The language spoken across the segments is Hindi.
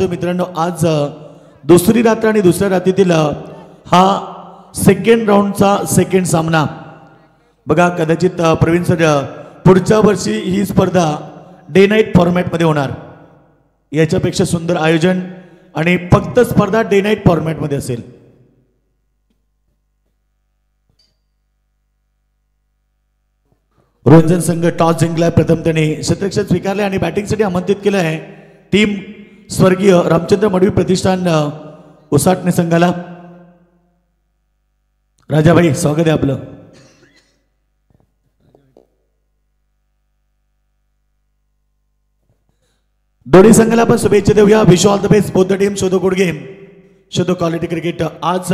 मित्रांनो आज दुसरी रात्र आणि दुसऱ्या रात्रीतील हा सेकंड राऊंडचा सेकंड सामना बघा. कदाचित प्रवीण सर पुढच्या वर्षी ही स्पर्धा डे नाईट फॉर्मॅट मध्ये होणार. याच्यापेक्षा सुंदर आयोजन आणि फक्त स्पर्धा डे नाईट फॉर्मॅट मध्ये असेल. रोंजन संघ टॉस जिंकला. प्रथम त्यांनी क्षेत्ररक्षण स्वीकारले आणि बॅटिंगसाठी आमंत्रित केलं आहे टीम स्वर्गीय रामचंद्र मडवी प्रतिष्ठान उसाटणे संघाला. राजाभाई स्वागत आहे आपलं. दोन्ही संघाला आपण शुभेच्छा देऊया. Wish all the best both the team. शोधो गुड गेम, शोधो क्वालिटी क्रिकेट. आज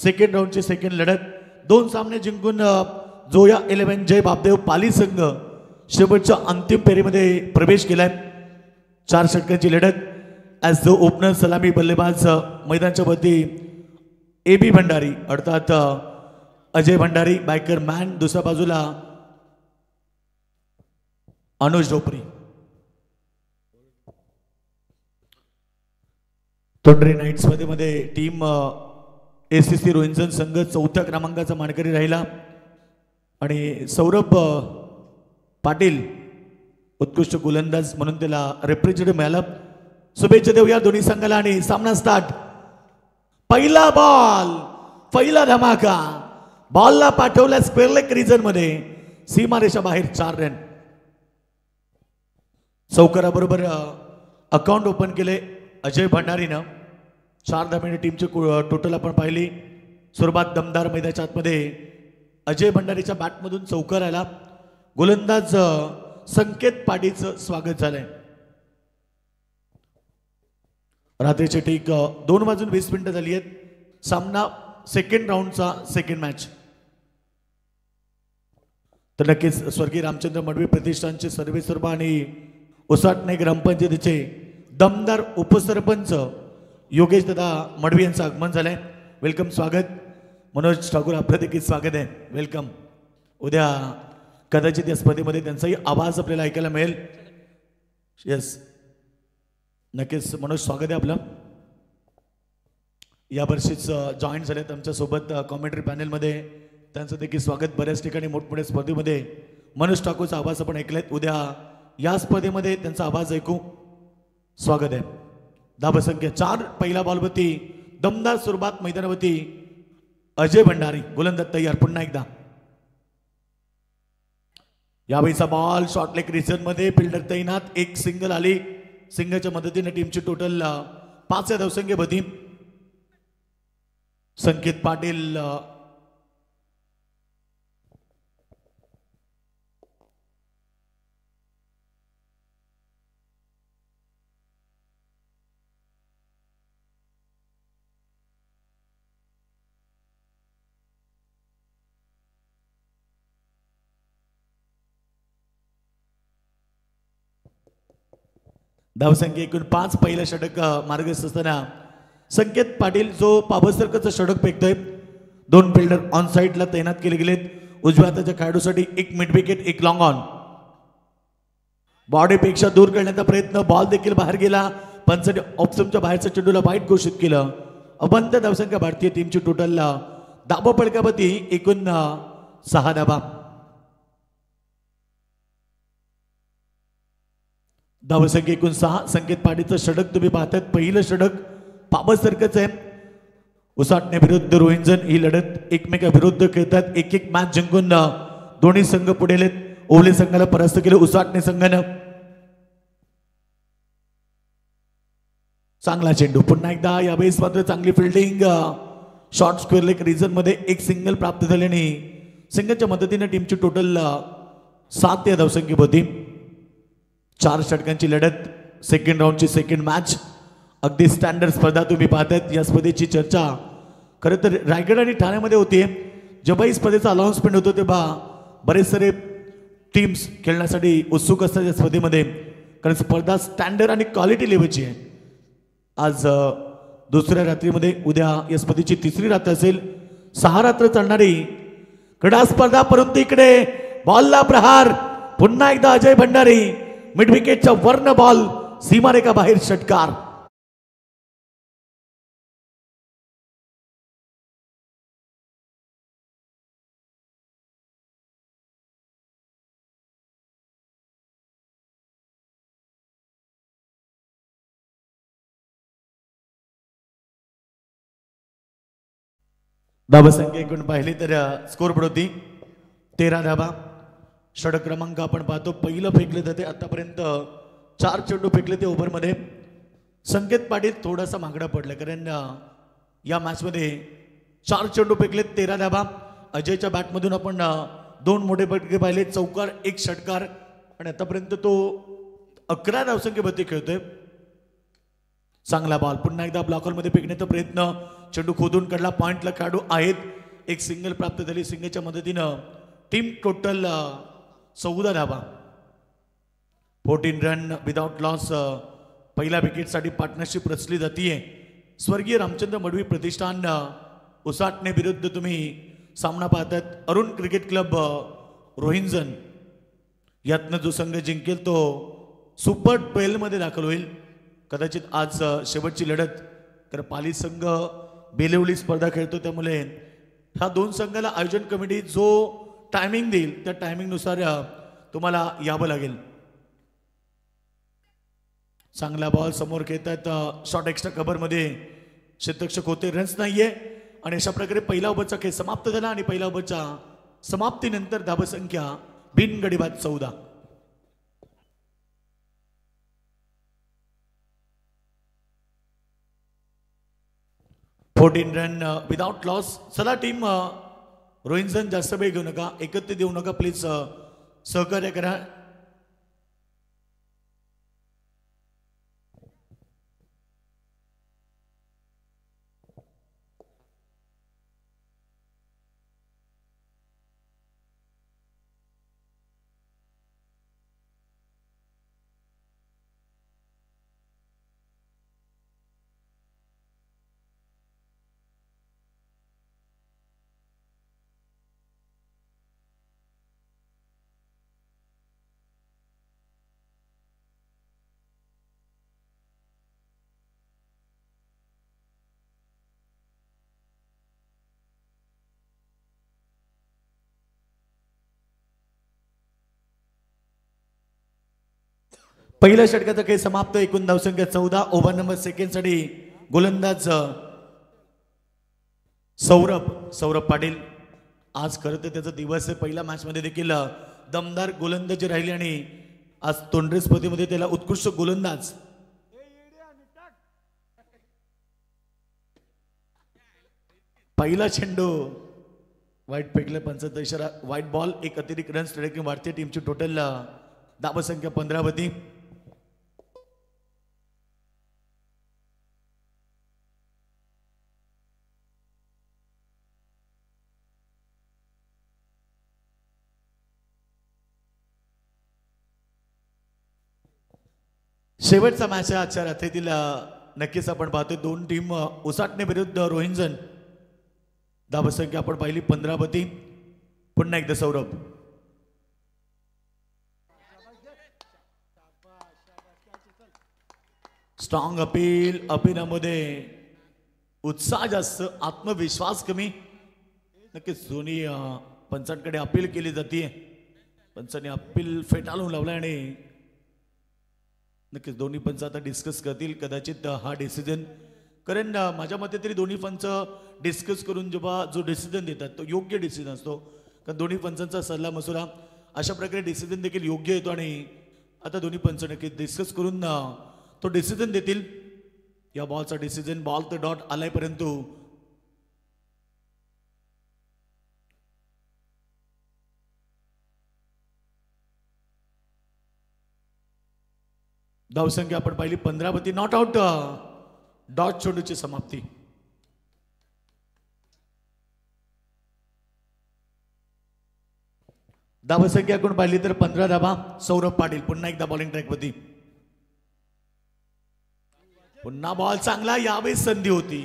सेकंड राऊंडची सेकंड लढत. दोन सामने जिंकून जोया 11 जय बापदेव पाली संघ शेवटच्या अंतिम फेरीमध्ये प्रवेश केलाय. 4 षटकांची लढत. ॲज द ओपनर सलामी बल्लेबाज मैदानाच्या वरती AB भंडारी अर्थात अजय भंडारी बायकर मॅन. दुसऱ्या बाजूला अनुज ढोपरी. तोंडरे नाईट स्पर्धेमध्ये टीम ACC रोहिंजन संघ 4थ्या क्रमांकाचा मानकरी राहिला आणि सौरभ पाटील उत्कृष्ट गोलंदाज म्हणून त्याला रिप्रेझेंटेटिव्ह मिळालं. शुभेच्छा देऊया दोन्ही संघाला आणि सामना स्टार्ट. पहिला बॉल, पहिला धमाका. बॉलला पाठवला स्क्वेअर लेग रिजन मध्ये, सीमारेषा बाहेर 4 रन. चौकाराबरोबर अकाउंट ओपन केले अजय भंडारीनं. 4 धाब्याने टीमचे टोटल आपण पाहिली. सुरुवात दमदार मैदानाच्या आतमध्ये अजय भंडारीच्या बॅटमधून चौकार आला. गोलंदाज संकेत पाटीलचं स्वागत झालंय. रात्रीचे ठीक 2 वाजून 20 मिनिटं झाली आहेत. सामना सेकंड राऊंडचा सेकंड मॅच. तर नक्कीच स्वर्गीय रामचंद्र मडवी प्रतिष्ठानचे सर्वेसर्वा आणि उसाटणे ग्रामपंचायतीचे दमदार उपसरपंच योगेश दादा मडवी यांचं आगमन झालंय. वेलकम, स्वागत. मनोज ठाकूर आपलं देखील स्वागत आहे. वेलकम. उद्या कदाचित या स्पर्धेमध्ये त्यांचाही आवाज आपल्याला ऐकायला मिळेल. येस, नक्कीच मनोज स्वागत आहे आपलं. यावर्षीच जॉईन झालेत आमच्यासोबत कॉमेंट्री पॅनेलमध्ये. त्यांचं देखील स्वागत. बऱ्याच ठिकाणी मोठमोठ्या स्पर्धेमध्ये मनोज ठाकूरचा आवाज आपण ऐकलाय. उद्या या स्पर्धेमध्ये त्यांचा आवाज ऐकू. स्वागत आहे. धावसंख्या 4. पहिला बॉलवरती दमदार सुरुवात मैदानावरती अजय भंडारी. गोलंदाज तयार. पुन्हा एकदा यावेळीचा बॉल शॉर्ट लेग रिजन मध्ये. फिल्डर तैनात. एक सिंगल आली. सिंगलच्या मदतीने टीमची टोटल 5 धावसंख्या होती. संकेत पाटील धावसंख्या एकूण 5. पहिलं षटक मार्गस्थ असताना संकेत पाटील जो पाबसरकरचं षटक फेकतोय. 2 फिल्डर ऑन साईडला तैनात केले गेलेत. उजव्या हाताच्या खेळाडूसाठी 1 मिड विकेट, 1 लॉंग ऑन. बॉडीपेक्षा दूर करण्याचा प्रयत्न. बॉल देखील बाहेर गेला. पंचाने ऑप्शनच्या बाहेरच्या चेंडूला वाईट घोषित केलं. अबंध धावसंख्या भारतीय टीमची टोटल धाबा पडकावरती एकूण 6 धाबा. धावसंख्या एकूण 6. संकेत पाटीलचं षटक तुम्ही पाहतात. पहिलं षटक पाबसरकरचं आहे. उसाटणे विरुद्ध रोहिंजन ही लढत एकमेकाविरुद्ध खेळतात. 1-1 मॅच जिंकून दोन्ही संघ पुढे आलेत. ओवले संघाला परास्त केलं उसाटणे संघानं. चांगला चेंडू. पुन्हा एकदा यावेळेस मात्र चांगली fielding. Short square leg region मध्ये एक सिंगल प्राप्त झाल्याने सिंगलच्या मदतीने टीमची टोटल 7 या धावसंख्या होती. 4 षटकांची लढत. सेकंड राऊंडची सेकंड मॅच. अगदी स्टँडर्ड स्पर्धा तुम्ही पाहतायत. या स्पर्धेची चर्चा खरं तर रायगड आणि ठाण्यामध्ये होती. जेव्हा ही स्पर्धेचा अनाउन्समेंट होतो तेव्हा बरेच सारे टीम्स खेळण्यासाठी उत्सुक असतात या स्पर्धेमध्ये. कारण स्पर्धा स्टँडर्ड आणि क्वालिटी लेवलची आहे. आज दुसऱ्या रात्रीमध्ये उद्या या स्पर्धेची 3री रात्र असेल. 6 रात्र चालणारी क्रीडा स्पर्धा. परंतु इकडे बॉलला प्रहार. पुन्हा एकदा अजय भंडारी मिड विकेटच्या वर्ण बॉल. सीमारेखा बाहेर षटकार. धावसंख्या एकूण पाहिली तर स्कोर बोर्ड होती 13 धावा. षटक क्रमांक आपण पाहतो पहिलं फेकले जाते आतापर्यंत 4 चेंडू फेकले ते ओव्हरमध्ये. संकेत पाटील थोडासा मागडा पडला कारण या मॅचमध्ये 4 चेंडू फेकले 13 धावा. अजयच्या बॅटमधून आपण 2 मोठे फटके पाहिले, चौकार 1 षटकार आणि आतापर्यंत तो 11 धावसंख्येवरती खेळतोय. चांगला बॉल पुन्हा एकदा ब्लॉकरमध्ये फेकण्याचा प्रयत्न, चेंडू खोदून काढला, पॉइंटला खेळाडू आहेत. एक सिंगल प्राप्त झाली. सिंगलच्या मदतीनं टीम टोटल 14 धावा. 14 रन विदाउट लॉस. पहिल्या विकेटसाठी पार्टनरशिप रचली जातीये. स्वर्गीय रामचंद्र मडवी प्रतिष्ठान उसाटणे विरुद्ध तुम्ही सामना पाहतात. अरुण क्रिकेट क्लब रोहिंजन यातनं जो संघ जिंकेल तो सुपर 12 मध्ये दाखल होईल. कदाचित आज शेवटची लढत, कारण पाली संघ बेलेवली स्पर्धा खेळतो, त्यामुळे ह्या 2 संघाला आयोजन कमिटी जो टायमिंग देईल त्या टायमिंगनुसार तुम्हाला यावं लागेल. चांगला बॉल समोर खेळतात. शॉर्ट एक्स्ट्रा कव्हरमध्ये क्षेत्ररक्षक होते, रन्स नाहीये आणि अशा प्रकारे पहिला ओव्हरचा खेळ समाप्त झाला आणि पहिल्या ओव्हरच्या समाप्तीनंतर धावसंख्या बिनगडी बाद 14. 14 रन विदाउट लॉस. चला टीम रोहिंजन जास्त वेळ घेऊ नका, एकत्रित देऊ नका प्लीज, सहकार्य करा. पहिल्या षटकाचा खेळ समाप्त. एकूण धावसंख्या 14. ओव्हर नंबर सेकंड साठी गोलंदाज सौरभ पाटील. आज खरं तर त्याचा दिवस आहे. पहिल्या मॅच मध्ये देखील दमदार गोलंदाजी राहिली आणि आज तोंडरे स्पर्धेमध्ये त्याला उत्कृष्ट गोलंदाज. पहिला चेंडू वाईट फेकले, पंचाचा इशारा, व्हाईट बॉल. एक अतिरिक्त रन्स ट्रेकिंग वाढते. टीमची टोटल धावसंख्या 15 होती. शेवटचा मॅच आहे आजच्या रात्रीतील. नक्कीच आपण पाहतोय 2 टीम उसाटणे विरुद्ध रोहिंजन. धावसंख्या आपण पाहिली 15 होती. पुन्हा एकदा सौरभ. Strong appeal. अपीलामध्ये उत्साह जास्त, आत्मविश्वास कमी. नक्कीच दोन्ही पंचांकडे अपील केली जाते. पंचांनी अपील फेटाळून लावला आणि नक्कीच दोन्ही पंच आता डिस्कस करतील कदाचित हा डिसिजन. कारण माझ्या मते तरी दोन्ही पंच डिस्कस करून जेव्हा जो डिसिजन देतात तो योग्य डिसिजन असतो. कारण दोन्ही पंचांचा सल्ला मसुरा अशा प्रकारे डिसिजन देखील योग्य येतो आणि आता दोन्ही पंच नक्कीच डिस्कस करून तो डिसिजन देतील. या बॉलचा डिसिजन, बॉल तर डॉट आलाय, परंतु धावसंख्या आपण पाहिली 15 होती. Not out. डॉट चेंडूची समाप्ती. धावसंख्या आपण पाहिली तर 15 धावा. सौरभ पाटील पुन्हा एकदा बॉलिंग ट्रॅक वरती. पुन्हा बॉल चांगला. यावेळी संधी होती,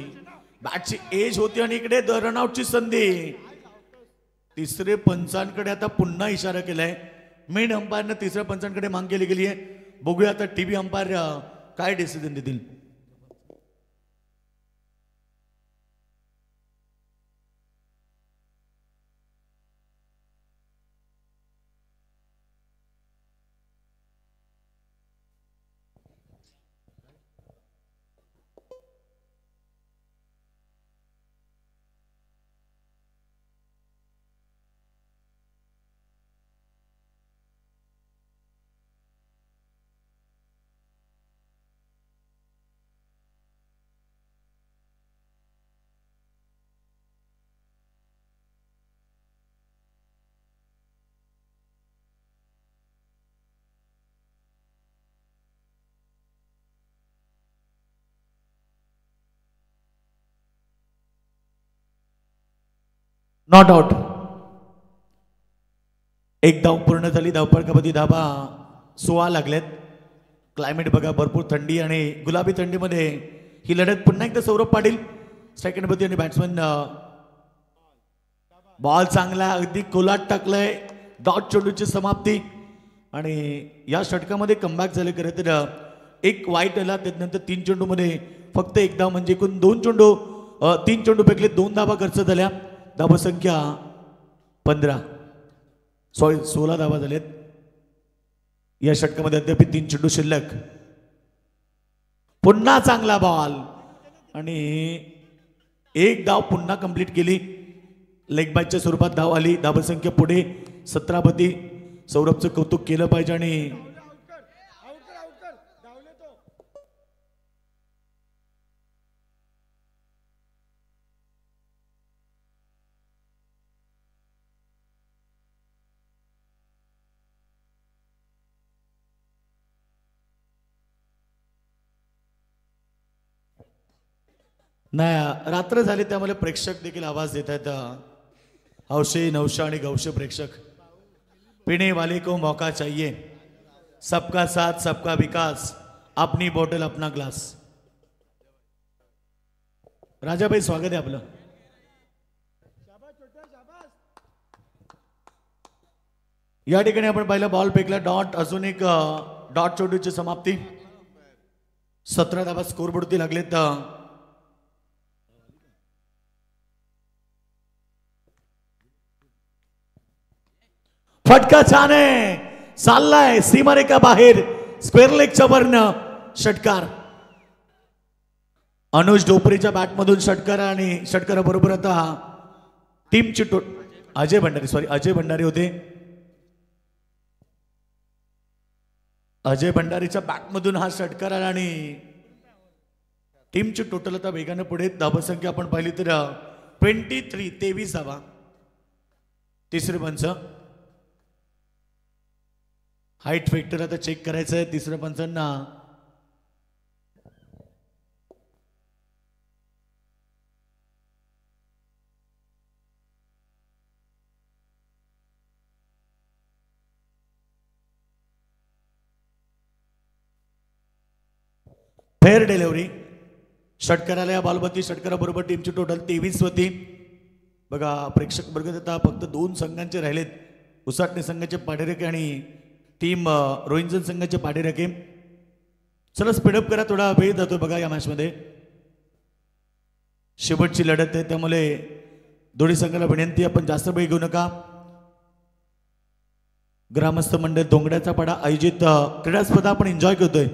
बॅटची एज होती आणि इकडे रनआउटची संधी. तिसरे पंचांकडे आता पुन्हा इशारा केलाय. मेन अंपायरनं तिसऱ्या पंचांकडे माग केली गेली आहे. बघूया आता टीव्ही अंपायर काय डिसिजन देतील. Not out. एक धाव पूर्ण झाली. धावपळ कबड्डी धाबा 16 लागलेत. क्लायमेट बघा भरपूर थंडी आणि गुलाबी थंडीमध्ये ही लढत पुन्हा एकदा सौरभ पाटील सेकंड मध्ये आणि बॅट्समन बॉल चांगला अगदी कोलाट टाकलाय. डॉट चेंडूची समाप्ती आणि या षटकामध्ये कमबॅक झाले. खरं तर एक वाईट आला त्यानंतर 3 चेंडूमध्ये फक्त एक धाव म्हणजे एकूण 2 चेंडू 3 चेंडू फेकले 2 धावा खर्च झाल्या. धावा संख्या 15 16 धावा झालेत. या षटकामध्ये अद्याप 3 चेंडू शिल्लक. पुन्हा चांगला बॉल आणि एक धाव पुन्हा कंप्लीट केली. लेग बायच्या स्वरूपात धाव आली. धावा संख्या पुढे 17 मध्ये. सौरभचं कौतुक केलं पाहिजे आणि नाही रात्र झाली त्यामुळे प्रेक्षक देखील आवाज देत आहेत. हौशे नौशा आणि गौशे प्रेक्षक. पीने वाले को मौका चाहिए. सबका साथ सबका विकास. अपनी बॉटल अपना ग्लास. राजाभाई स्वागत आहे आपलं. या ठिकाणी आपण पहिला बॉल फेकला. डॉट अजून एक डॉट चेंडूची समाप्ती. 17 धावा स्कोरबोर्डती लागलेत. फटका छान आहे. चाललाय सीमारेखा बाहेर. स्क्वेअर लेगच्या वरनं षटकार. अनुज ढोपरेच्या बॅटमधून षटकार आणि षटकाराबरोबर आता टीमची अजय भंडारी होते. अजय भंडारीच्या बॅटमधून हा षटकार आला आणि टीमची टोटल आता वेगाने पुढे. धावा संख्या आपण पाहिली तर 23 धावा. तिसरे पंच हाईट फॅक्टर आता चेक करायचं आहे तिसऱ्या पंचांना. Fair delivery. षटकाराला या बॉलवरती षटकाराबरोबर टीमची टोटल 23 होती. बघा प्रेक्षक वर्ग आता फक्त 2 संघांचे राहिलेत. उसाटणे संघाचे पाडेरेके आणि टीम रोहिंजन संघाचे पाडेरेके. चला स्पीडअप करा. थोडा वेळ जातो बघा या मॅचमध्ये. शेवटची लढत आहे त्यामुळे दोन्ही संघाला विनंती आपण जास्त वेळ घेऊ नका. ग्रामस्थ मंडळ धोंगड्याचा पाडा आयोजित क्रीडा स्पर्धा आपण एन्जॉय करतोय.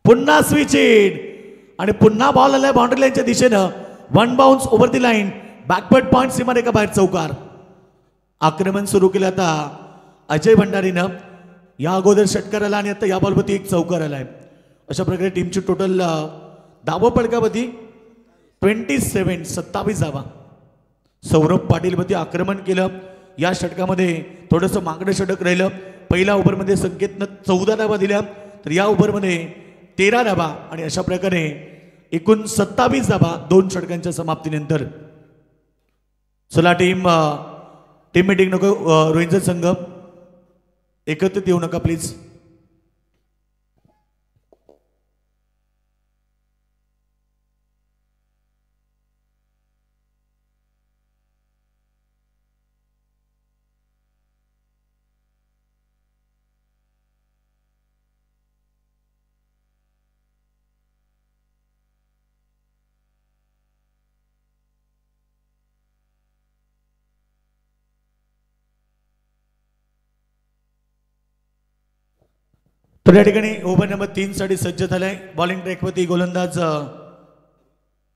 पुन्हा स्विच इन आणि पुन्हा बॉल आलाय बाउंड्री लाईनच्या दिशेनं. 1 bounce over the line. Backward point सीमारेखा बाहेर चौकार. आक्रमण सुरू केलं आता अजय भंडारीनं. या अगोदर षटकार आला आणि आता या बॉलवरती एक चौकार आलाय. अशा प्रकारे टीमची टोटल धावा पडकावरती 27 धावा. सौरभ पाटील वरती आक्रमण केलं. या षटकामध्ये थोडंसं मागणं षटक राहिलं. पहिल्या ओव्हरमध्ये संकेतनं 14 धावा दिल्या तर या ओव्हरमध्ये 13 धावा आणि अशा प्रकारे एकूण 27 धावा 2 षटकांच्या समाप्तीनंतर. चला टीम मीटिंग नको. रोहिंजन संघ एकत्रित येऊ नका प्लीज. तर या ठिकाणी ओव्हर नंबर 3 साठी सज्ज झालाय. बॉलिंग ट्रॅकवरती गोलंदाज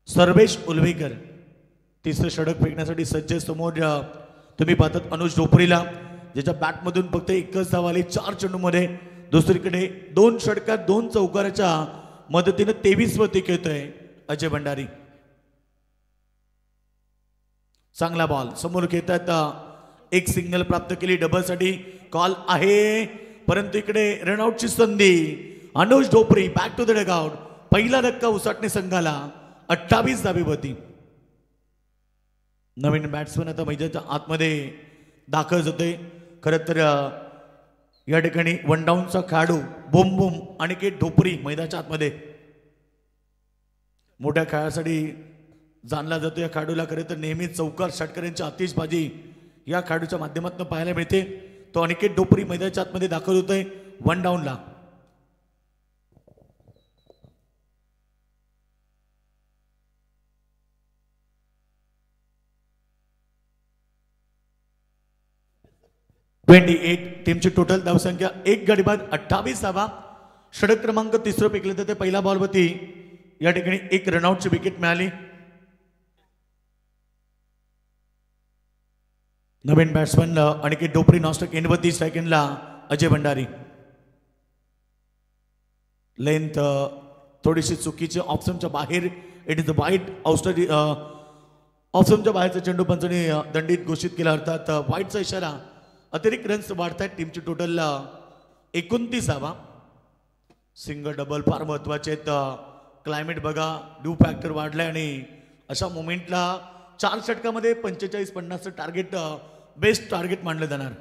सर्वेश उलवेकर तिसरं षटक फेकण्यासाठी सज्ज. समोर तुम्ही पाहतात अनुज ढोपरेला ज्याच्या बॅटमधून फक्त एकच धाव आली 4 चेंडूमध्ये. दुसरीकडे 2 षटकात 2 चौकाराच्या मदतीने 23 वरती खेळतोय अजय भंडारी. चांगला बॉल समोर खेळतात. एक सिंगल प्राप्त केली. डबलसाठी कॉल आहे परंतु इकडे रनआउटची संधी. अनुज ढोपरे बॅक टू द डगआउट. पहिला धक्का उसाटणे संघाला 28 धावेवरती. नवीन बॅट्समन आता मैदानाच्या आतमध्ये दाखल होते. खरं तर या ठिकाणी वन डाऊनचा खेळाडू बोम बोम अनिकेत ढोपरी मैदानाच्या आतमध्ये मोठ्या खेळासाठी जाणला जातो. या खेळाडूला खरं तर नेहमीच चौकार षटकऱ्यांची आतिषबाजी या खेळाडूच्या माध्यमातून पाहायला मिळते. तो अनिकेत ढोपरी मैदानाच्या आतमध्ये दाखल होतोय वन डाऊनला. टीमची टोटल धावसंख्या 1 गडी बाद 28 धावा. षटक क्रमांक 3 फेकले तर ते पहिल्या बॉलवरती या ठिकाणी 1 रनआउटची विकेट मिळाली. नवीन बॅट्समन अनिकेत ढोपरी नॉस्टक एंडवरती सेकंडला अजय भंडारी. लेंथ थोडीशी चुकीची ऑप्शनच्या बाहेर. इट इज द वाईट ऑप्शनच्या बाहेरचा चेंडू पंचाने दंडित घोषित केला. अर्थात वाईटचा इशारा. अतिरिक्त रन्स वाढत आहेत. टीमची टोटल 29 धावा. सिंगल डबल फार महत्वाचे आहेत. क्लायमेट बघा ड्यू फॅक्टर वाढलाय आणि अशा मोमेंटला 4 षटकामध्ये 45-50चं टार्गेट बेस्ट टार्गेट मानलं जाणार.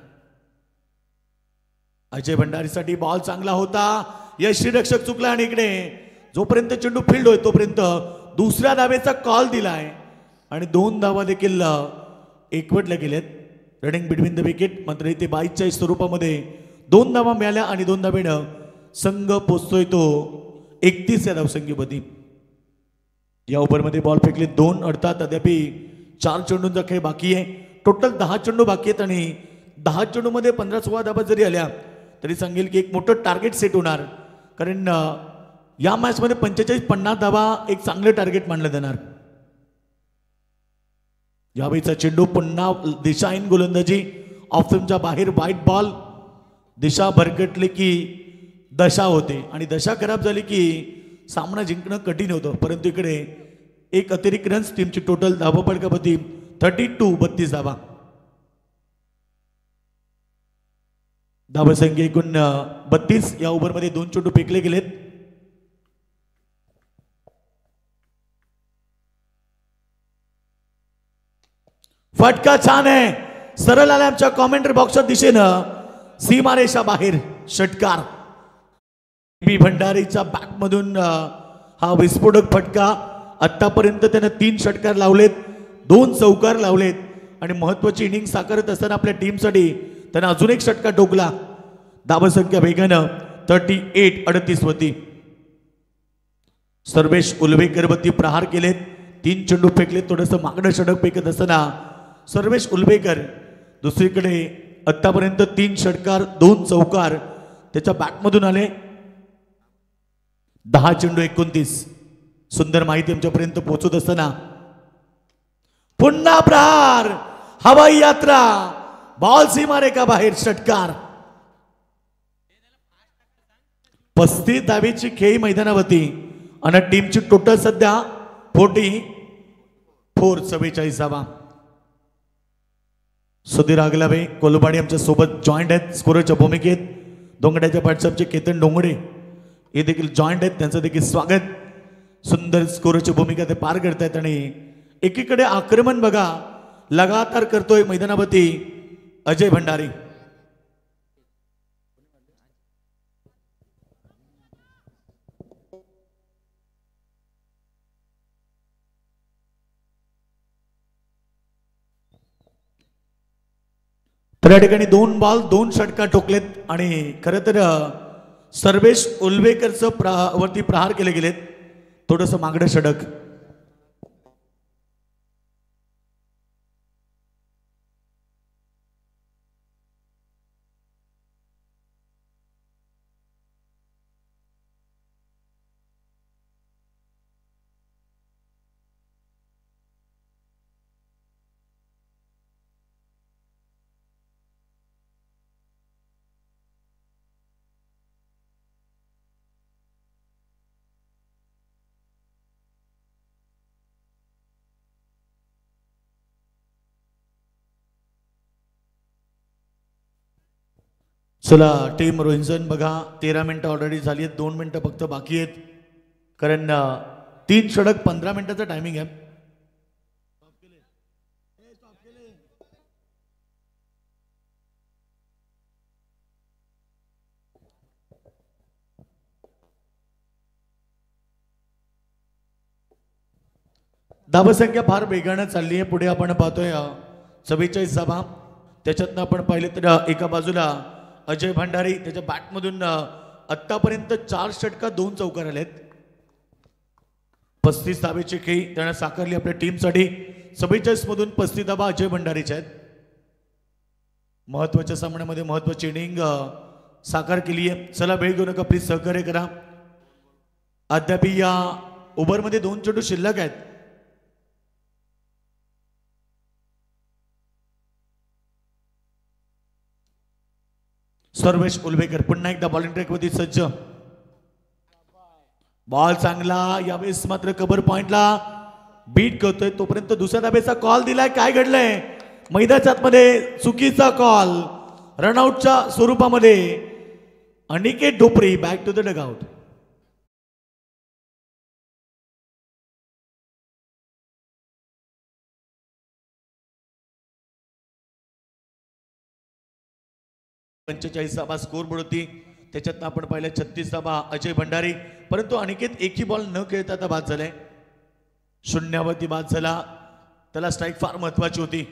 अजय भंडारीसाठी बॉल चांगला होता. यष्टीरक्षक चुकला आणि इकडे जोपर्यंत चेंडू फील्ड होय तोपर्यंत दुसऱ्या धावेचा कॉल दिलाय आणि 2 धावा देखील एकवटल्या गेलेत. Running between the wicket. मात्र इथे 22च्या स्वरूपामध्ये 2 धावा मिळाल्या आणि 2 धावेनं संघ पोचतोय तो 31 या धावसंख्येमध्ये. या ओव्हरमध्ये बॉल फेकले 2. अर्थात अद्यापी 4 चेंडूंचा खेळ बाकी आहे. टोटल 10 चेंडू बाकी आहेत आणि 10 चेंडूमध्ये 15-16 धावा जरी आल्या तरी सांगेल की एक मोठं टार्गेट सेट होणार. कारण या मॅचमध्ये 45-50 धावा एक चांगलं टार्गेट मानलं जाणार. यावेळीचा चेंडू पुन्हा दिशाहीन गोलंदाजी. ऑफस्टंपच्या बाहेर व्हाईट बॉल. दिशा भरकटली की दशा होते आणि दशा खराब झाली की सामना जिंकणं कठीण होतं. परंतु इकडे एक अतिरिक्त रन्स. टीमची टोटल धावा फलकापती 32 धावा. धावसंख्या एकूण 32. या ओव्हरमध्ये 2 चेंडू फेकले गेलेत. फटका छान आहे. सरळ आल्या आमच्या कॉमेंट्री बॉक्सच्या दिशेनं. सीमारेषा बाहेर षटकार. बी भंडारीच्या बॅकमधून हा विस्फोटक फटका. आतापर्यंत त्यानं 3 षटकार लावलेत, 2 चौकार लावलेत आणि महत्वाची इनिंग साकारत असताना आपल्या टीमसाठी त्यानं अजून एक षटकार ठोकला. धावसंख्या वेगानं 38 वरती. सर्वेश उलवेकर वरती प्रहार केलेत. 3 चेंडू फेकलेत. थोडंसं मागणं षटक फेकत असताना सर्वेश उलवेकर. दुसरीकडे आतापर्यंत 3 षटकार 2 चौकार त्याच्या बॅटमधून आले. 10 चेंडू 29. सुंदर माहिती आमच्यापर्यंत पोहोचत असताना पुन्हा प्रहार. हवाई यात्रा. बॉल सीमारेखा बाहेर षटकार. 35 धावेची खेळी मैदानावरती आणि टीमची टोटल सध्या 44 धावा. सुधीर आगलावे कोलबाडी आमच्या सोबत जॉईंट आहेत स्कोरच्या भूमिकेत. दोंगड्याच्या व्हॉट्सअपचे केतन डोंगडे हे देखील जॉईंट आहेत. त्यांचं देखील स्वागत. सुंदर स्कोरची भूमिका ते पार करतायत आणि एकीकडे आक्रमण बघा लगातार करतोय मैदानावरती अजय भंडारी. तर या ठिकाणी 2 बॉल 2 षटकार ठोकलेत आणि खरं तर सर्वेश उलवेकरचं वरती प्रहार केले गेलेत. थोडंसं मागणं षटक. चला टीम रोहिंसन बघा 13 मिनिटं ऑलरेडी झाली आहेत. 2 मिनिटं फक्त बाकी आहेत. कारण 3 षटक 15 मिनिटाचा टायमिंग आहे. धावसंख्या फार वेगानं चालली आहे. पुढे आपण पाहतोय 44 धावा. त्याच्यातनं आपण पाहिले तर एका बाजूला अजय भंडारी त्याच्या बॅटमधून आतापर्यंत 4 षटका 2 चौकार आलेत. 35 धावेची खेळी त्यानं साकारली आपल्या टीमसाठी. 44 मधून 35 धावा अजय भंडारीच्या आहेत. महत्वाच्या सामन्यामध्ये महत्वाची इनिंग साकार केली आहे. चला वेळ घेऊ नका प्लीज, सहकार्य करा. अद्याप या ओव्हरमध्ये 2 चेंडू शिल्लक आहेत. सर्वेश उलवेकर पुन्हा एकदा बॉलिंग ट्रॅक वरती सज्ज. बॉल चांगला, यावेळेस मात्र कव्हर पॉइंटला बीट करतोय. तोपर्यंत दुसऱ्या धाब्याचा कॉल दिलाय. काय घडलंय मैदानाच्या आतमध्ये? चुकीचा कॉल रनआउटच्या स्वरूपामध्ये. Aniket Dhopre back to the dugout. धावा स्कोर बोर्ड होती. त्याच्यात आपण पाहिलं 36 धावा अजय भंडारी. परंतु अनिकेत एकही बॉल न खेळता आता बाद झालाय. शून्यावरती बाद झाला. त्याला स्ट्राईक फार महत्वाची होती.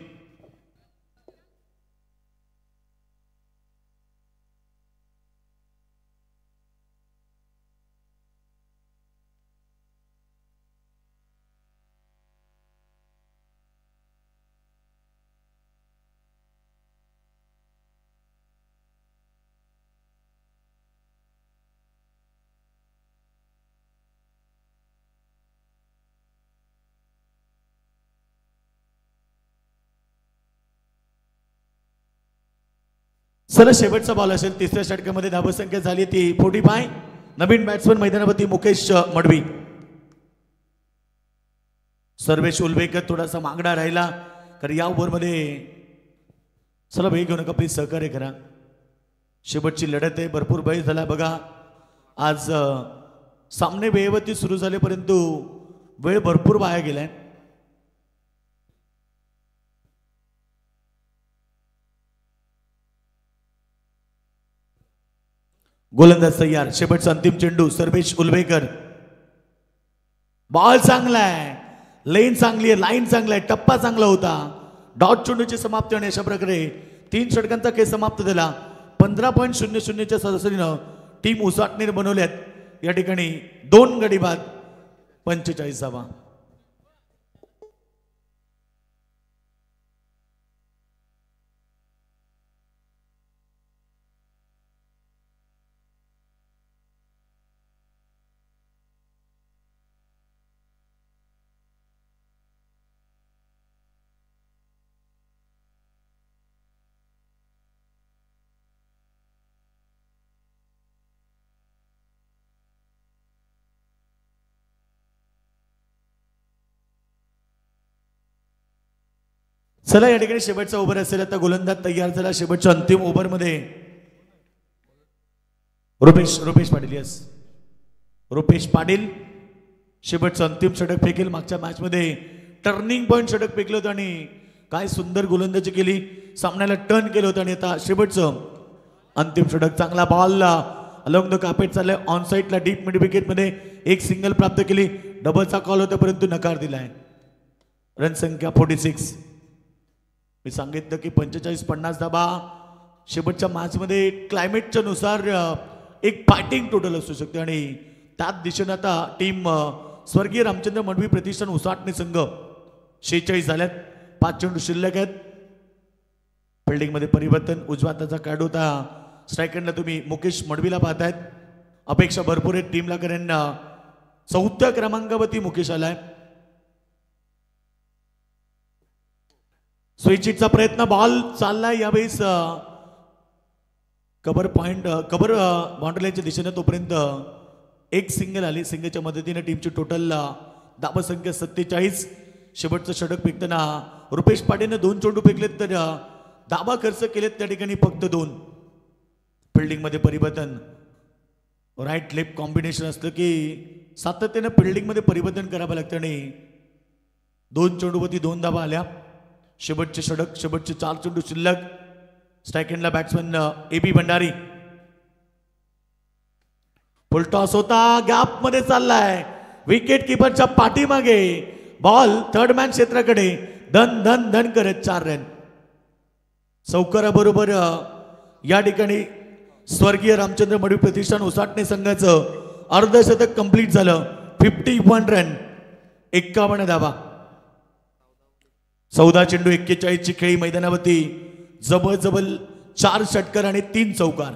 चला शेवटचा बॉल असेल. तिसऱ्या षटकामध्ये धावसंख्या झाली ती 45. नवीन बॅट्समन मैदानावरती मुकेश मडवी. सर्वेश उलवेकर थोडासा मागणा राहिला कारण या ओव्हरमध्ये. चला वेळ घेऊ नका प्लीज, सहकार्य करा. शेवटची लढत आहे. भरपूर वेळ झाला बघा. आज सामने वेळेवरती सुरू झाले परंतु वेळ भरपूर वाया गेलाय. गोलंदाज तयार. शेवटचा अंतिम चेंडू सर्वेश उलवेकर. बॉल चांगला आहे, लेन चांगली आहे, लाईन चांगला आहे, टप्पा चांगला होता. डॉट चेंडूची समाप्ती आणि अशा प्रकारे 3 षटकांचा खेळ समाप्त झाला. 15.00च्या सरासरीनं टीम उसाटणीर बनवल्यात. या ठिकाणी 2 गडी बाद 45 धावा. चला या ठिकाणी शेवटचा ओव्हर असेल. आता गोलंदाज तयार झाला. शेवटच्या अंतिम ओव्हर मध्ये रुपेश पाटील. यस, रुपेश पाटील शेवटचं अंतिम षटक फेकेल. मागच्या मॅच मध्ये टर्निंग पॉइंट षटक फेकलं होतं आणि काय सुंदर गोलंदाजी केली. सामन्याला टर्न केलं होतं आणि आता शेवटचं अंतिम षटक. चांगला बॉल अलॉंग द कार्पेट चाललाय. ऑन साईडला डीप मिड विकेट मध्ये एक सिंगल प्राप्त केली. डबलचा कॉल होता परंतु नकार दिलाय. रन संख्या 46. मी सांगितलं की 45-50 धाबा शेवटच्या मॅच मध्ये क्लायमेटच्या नुसार एक फायटिंग टोटल असू शकते आणि त्याच दिशेने आता टीम स्वर्गीय रामचंद्र मडवी प्रतिष्ठान उसाटणे संघ 46 झाल्यात. 5 चेंडू शिल्लक आहेत. फिल्डिंग मध्ये परिवर्तन. उजव्या हाताचा कार्ड होता. स्ट्रायकरला तुम्ही मुकेश मडवीला पाहतायत. अपेक्षा भरपूर आहेत टीमला कारण 4थ्या क्रमांकावरती मुकेश आलाय. स्विचिटचा प्रयत्न. बॉल चाललाय यावेळेस कव्हर बाउंड्रीच्या दिशेने. तोपर्यंत एक सिंगल आली. सिंगलच्या मदतीने टीमची टोटल धावा संख्या 47. शेवटचं षटक फेकताना रुपेश पाटीलने 2 चेंडू फेकलेत तर धावा खर्च केलेत त्या ठिकाणी फक्त 2. फिल्डिंग मध्ये परिवर्तन. राईट लेफ्ट कॉम्बिनेशन असलं की सातत्याने फिल्डिंग मध्ये परिवर्तन करावं लागतं आणि 2 चेंडूवरती 2 धावा आल्या. शेवटचे षटक. शेवटचे 4 चेंडू शिल्लक. स्ट्राईक एंडला batsman AB Bhandari. Full toss होता. गॅप मध्ये चाललाय. विकेट किपरच्या पाठीमागे बॉल थर्ड मॅन क्षेत्राकडे धन धन धन करत 4 रन. चौकाराबरोबर या ठिकाणी स्वर्गीय रामचंद्र मडवी प्रतिष्ठान उसाटणे संघाचं अर्धशतक कंप्लीट झालं. 51 रन 51 धावा. 14 चेंडू 41 ची खेळी मैदानावरती. जबरजबल 4 षटकार आणि 3 चौकार.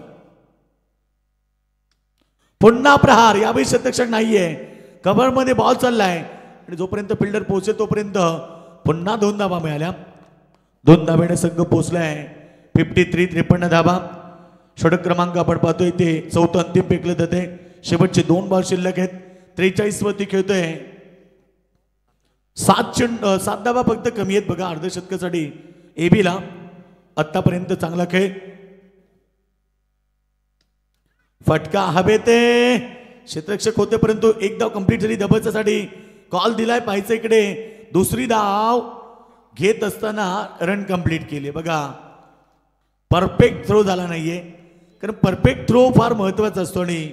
पुन्हा प्रहार. यावेळी शतक नाहीये. कव्हरमध्ये बॉल चाललाय आणि जोपर्यंत फिल्डर पोहोचे तोपर्यंत पुन्हा 2 धावा मिळाल्या. 2 धाब्याने संघ पोहोचलाय. 53 धावा. षटक क्रमांक आपण पाहतोय ते चौथं अंतिम फेकलं जाते. शेवटचे 2 बॉल शिल्लक आहेत. 43 वरती खेळतोय. 7 धावा फक्त कमी आहेत बघा अर्धशतकासाठी एबीला. आतापर्यंत चांगला खेळ. फटका हवेते. क्षेत्ररक्षक होते परंतु 1 धाव कंप्लीट झाली. दबच्यासाठी कॉल दिलाय पाहायचं इकडे. दुसरी धाव घेत असताना रन कंप्लीट केले बघा. परफेक्ट थ्रो झाला नाहीये कारण परफेक्ट थ्रो फार महत्वाचा असतो आणि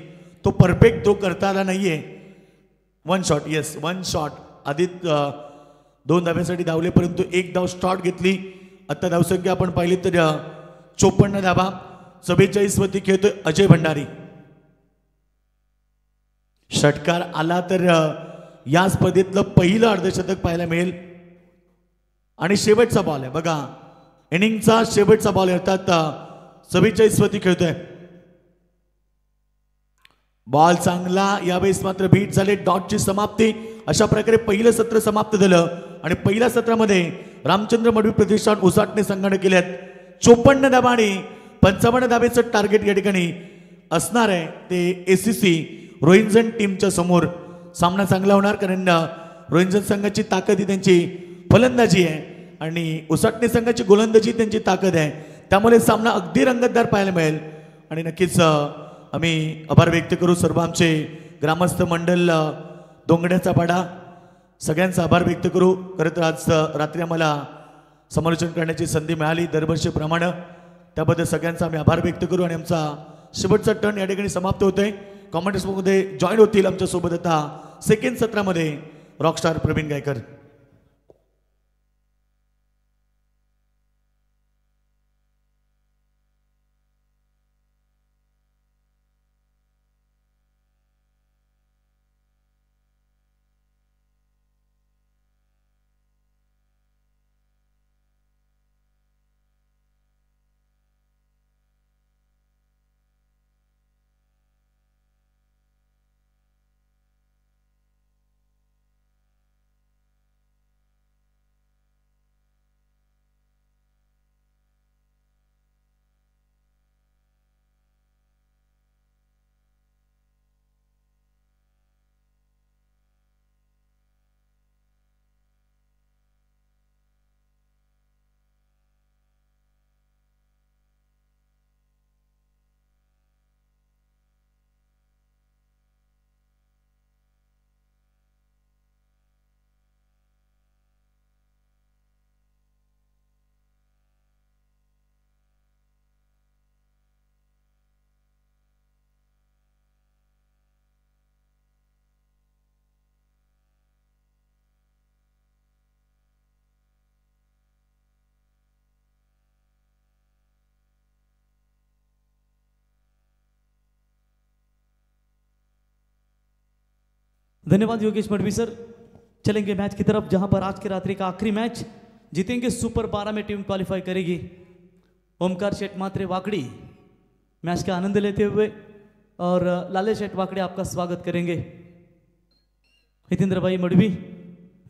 तो परफेक्ट थ्रो करता आला नाहीये. 1 शॉट. Yes 1 shot. आधी 2 धाव्यासाठी धावले परंतु 1 धाव स्टॉट घेतली. आता धावसंख्या आपण पाहिली तर 54 धावा. 44 वरती खेळतोय अजय भंडारी. षटकार आला तर या स्पर्धेतलं पहिलं अर्धशतक पाहायला मिळेल. आणि शेवटचा बॉल आहे बघा. इनिंगचा शेवटचा बॉल अर्थात 44 वरती खेळतोय. बॉल चांगला. यावेळेस मात्र बीट झाले. डॉटची समाप्ती. अशा प्रकारे पहिलं सत्र समाप्त झालं आणि पहिल्या सत्रामध्ये रामचंद्र मडवी प्रतिष्ठान उसाटणे संघाने केल्यात 54 धावा आणि 55 धावेचं टार्गेट या ठिकाणी असणार आहे. ते एसीसी रोहिंजन टीमच्या समोर सामना चांगला होणार कारण रोहिंजन संघाची ताकद ही त्यांची फलंदाजी आहे आणि उसाटणे संघाची गोलंदाजी त्यांची ताकद आहे. त्यामुळे सामना अगदी रंगतदार पाहायला मिळेल आणि नक्कीच आम्ही आभार व्यक्त करू सर्व आमचे ग्रामस्थ मंडळ दोंगड्याचा पाडा सगळ्यांचा आभार व्यक्त करू. खरं तर आज रात्री आम्हाला समालोचन करण्याची संधी मिळाली दरवर्षीप्रमाणे. त्याबद्दल सगळ्यांचा आम्ही आभार व्यक्त करू आणि आमचा शेवटचा टर्न या ठिकाणी समाप्त होतोय. कॉमेंट्समध्ये जॉईन होतील आमच्यासोबत आता सेकंड सत्रामध्ये रॉकस्टार प्रवीण गायकर. धन्यवाद योगेश मडवी सर. चलेंगे मैच की तरफ जहां पर आज की रात्रि का आखिरी मैच जीतेंगे सुपर 12 में टीम क्वालिफाई करेगी. ओमकार शेठ मात्रे वाकड़ी मैच का आनंद लेते हुए और लाले शेठ वाकड़े आपका स्वागत करेंगे. हितेंद्र भाई मडवी,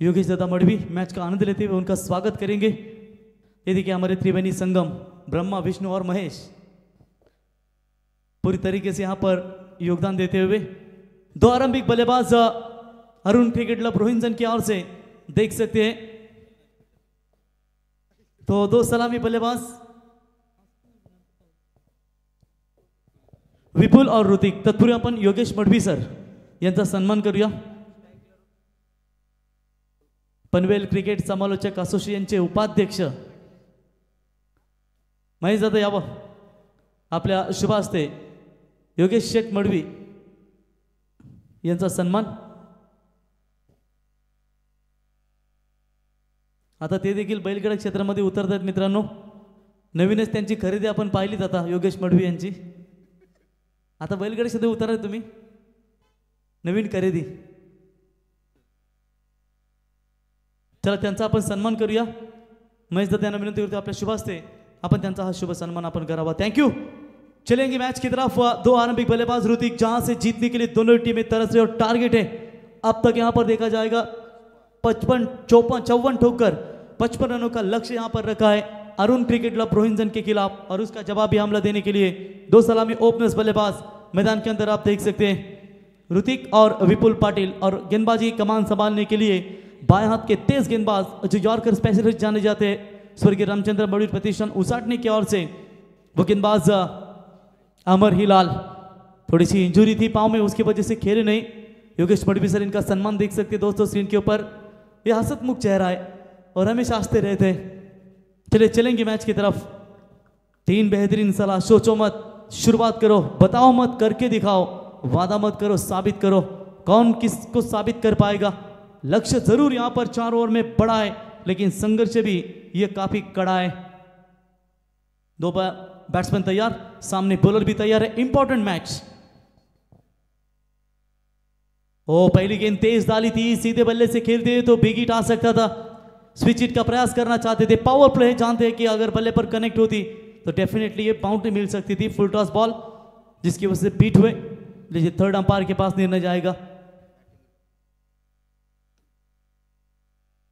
योगेश दादा मडवी मैच का आनंद लेते हुए उनका स्वागत करेंगे. ये देखिए हमारे त्रिवेणी संगम ब्रह्मा, विष्णु और महेश पूरी तरीके से यहाँ पर योगदान देते हुए. दो आरंभिक बल्लेबाज अरुण क्रिकेट क्लब रोहिंजन की ओर से देख सकते हैं. तो 2 सलामी बल्लेबाज विपुल और ऋतिक. तत्पूर्वी आपण योगेश मडवी सर यांचा सन्मान करूया. पनवेल क्रिकेट समालोचक असोसिएशनचे उपाध्यक्ष महेश दादा यावं. आपल्या शुभ हस्ते योगेश शेठ मडवी यांचा सन्मान. आता ते देखील बैलगाडा क्षेत्रामध्ये उतरतात मित्रांनो. नवीनच त्यांची खरेदी आपण पाहिलीच आता योगेश मडवी यांची. आता बैलगाडा क्षेत्रात उतरताय तुम्ही, नवीन खरेदी. चला त्यांचा आपण सन्मान करूया. महेश दादा यांना विनंती करतो आपल्या शुभ हस्ते अपन त्यांचा हा शुभ सन्मान अपन करावा. Thank you. चलेंगे मैच की तरफ. दो आरंभिक बल्लेबाज ऋतिक जहां से जीतने के लिए दोनों टीमें तरस रही और टारगेट है अब तक यहां पर देखा जाएगा 54 ठोकर 55 रनों का लक्ष्य यहां पर रखा है अरुण क्रिकेट क्लब रोहिंजन के खिलाफ. और उसका जवाबी हमला देने के लिए दो सलामी ओपनर्स बल्लेबाज मैदान के अंदर आप देख सकते हैं ऋतिक और विपुल पाटिल. और गेंदबाजी कमान संभालने के लिए बाएं हाथ के तेज गेंदबाज जो यॉर्कर स्पेशलिस्ट जाने जाते हैं स्वर्गीय रामचंद्र मौर्य प्रतिष्ठान उसाटने की ओर से वो गेंदबाज अमर हिलाल. थोड़ी सी इंजुरी थी पाँव में, उसकी वजह से खेले नहीं. योगेश मडवी सर इनका सम्मान देख सकते हैं दोस्तों स्क्रीन के ऊपर. ये हसतमुख चेहरा है और हमेशा हंसते रहते हैं. चलिए चलेंगे मैच की तरफ. 3 बेहतरीन सलाह. सोचो मत, शुरुआत करो, बताओ मत, करके दिखाओ. वादा मत करो, साबित करो. कौन किसको साबित कर पाएगा. लक्ष्य जरूर यहां पर 4 ओवर में बड़ा है लेकिन संघर्ष भी ये काफी कड़ा है. दो बैट्समैन तैयार, सामने बॉलर भी तैयार है. Important match. ओ पहली गेंद तेज डाली थी, सीधे बल्ले से खेलते तो बिग हिट आ सकता था. स्विच हिट का प्रयास करना चाहते थे. पावर प्ले जानते हैं कि अगर बल्ले पर कनेक्ट होती तो डेफिनेटली ये बाउंड्री मिल सकती थी. फुल टॉस बॉल जिसकी वजह से बीट हुए. लीजिए थर्ड अंपायर के पास निर्णय जाएगा.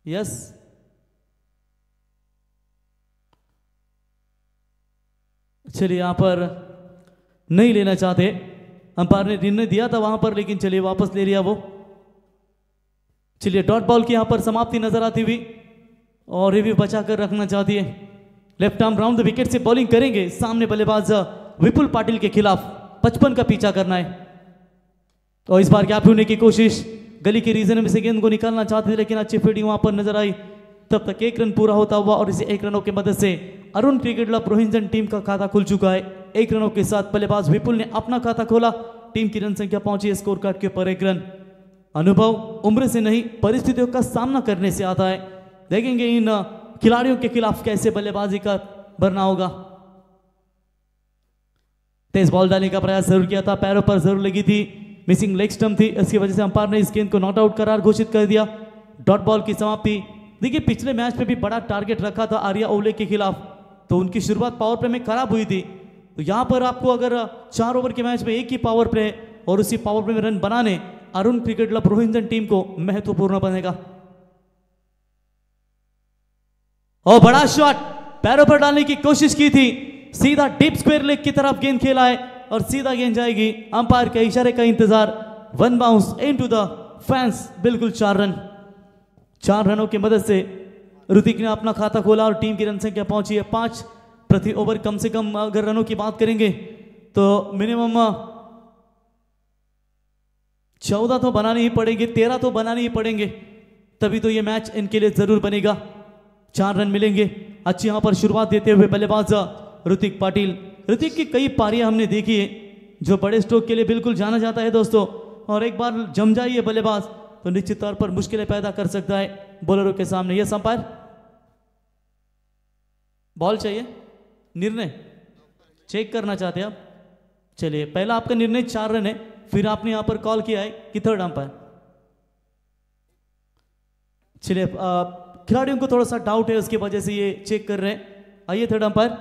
यस चलिए यहां पर नहीं लेना चाहते. अंपायर ने निर्णय दिया था वहां पर लेकिन चलिए वापस ले लिया वो. चलिए डॉट बॉल की यहां पर समाप्ति नजर आती हुई और ये भी बचा कर रखना चाहती है. Left arm round the wicket से बॉलिंग करेंगे. सामने बल्लेबाज विपुल पाटिल के खिलाफ 55 का पीछा करना है. तो इस बार गैप होने की कोशिश. गली के रीजन में से गेंद को निकालना चाहते थे लेकिन अच्छी फील्डिंग वहां पर नजर आई. तब तक 1 रन पूरा होता हुआ और इसे 1 रनों की मदद से अरुण क्रिकेट क्लब रोहिंजन टीम का खाता खुल चुका है. 1 रनों के साथ बल्लेबाज विपुल ने अपना खाता खोला. टीम की रन संख्या पहुंची है स्कोर कार्ड के ऊपर 1 रन. अनुभव उम्र से नहीं परिस्थितियों का सामना करने से आता है. देखेंगे इन खिलाड़ियों के खिलाफ कैसे बल्लेबाजी का भरना होगा. तेज बॉल डालने का प्रयास जरूर किया था, पैरों पर जरूर लगी थी. मिसिंग लेग स्टंप थी, इसकी वजह से अंपायर ने इस गेंद को नॉट आउट करार घोषित कर दिया. डॉट बॉल की समाप्ति. देखिए पिछले मैच में भी बड़ा टारगेट रखा था आर्या ओले के खिलाफ तो उनकी शुरुआत पावर प्ले में खराब हुई थी. तो यहां पर आपको अगर 4 ओवर के मैच में एक ही पावर प्ले और उसी पावर प्ले में रन बनाने अरुण क्रिकेट क्लब रोहिंजन टीम को महत्वपूर्ण बनेगा. और बड़ा शॉट पैरों पर डालने की कोशिश की थी. सीधा डीप स्क्वायर लेग की तरफ गेंद खेला है और सीधा गेंद जाएगी. अंपायर के इशारे का इंतजार. 1 बाउंस इनटू द फैंस. बिल्कुल 4 रन. 4 रनों की मदद से ऋतिक ने अपना खाता खोला और टीम की रन संख्या पहुंची है 5 प्रति ओवर. कम से कम अगर रनों की बात करेंगे तो मिनिमम 14 तो बनाने ही पड़ेंगे, 13 तो बनाने ही पड़ेंगे, तभी तो ये मैच इनके लिए जरूर बनेगा. 4 रन मिलेंगे. अच्छी यहां पर शुरुआत देते हुए बल्लेबाज ऋतिक पाटिल. ऋतिक की कई पारियां हमने देखी है जो बड़े स्ट्रोक के लिए बिल्कुल जाना जाता है दोस्तों. और एक बार जम जाइए बल्लेबाज तो निश्चित तौर पर मुश्किलें पैदा कर सकता है बॉलरों के सामने. यह अंपायर बॉल चाहिए, निर्णय चेक करना चाहते हैं आप. चलिए पहला आपका निर्णय 4 रन है, फिर आपने यहां पर कॉल किया है कि थर्ड अंपायर. चलिए खिलाड़ियों को थोड़ा सा डाउट है उसकी वजह से ये चेक कर रहे हैं. आइए थर्ड अंपायर.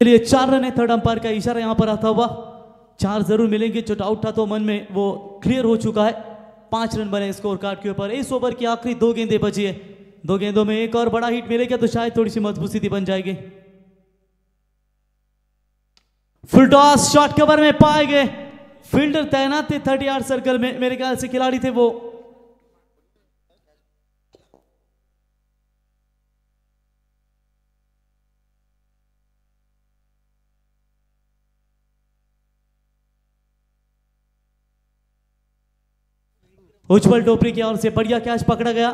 चलिए 4 रन है, थर्ड अंपायर का इशारा यहां पर आता हुआ 4 जरूर मिलेंगे। जो डाउट था तो मन में वो क्लियर हो चुका है। 5 रन बने स्कोर कार्ड के ऊपर। इस ओवर की आखिरी 2 गेंदें बची है, 2 गेंदों में एक और बड़ा हिट मिलेगा तो शायद थोड़ी सी मजबूत स्थिति बन जाएगी। फुल टॉस शॉट कवर में पाए गए, फील्डर तैनात थे 30 यार्ड सर्कल में, मेरे ख्याल से खिलाड़ी थे वो। उज्जवल डोपरी की ओर से बढ़िया कैच पकड़ा गया।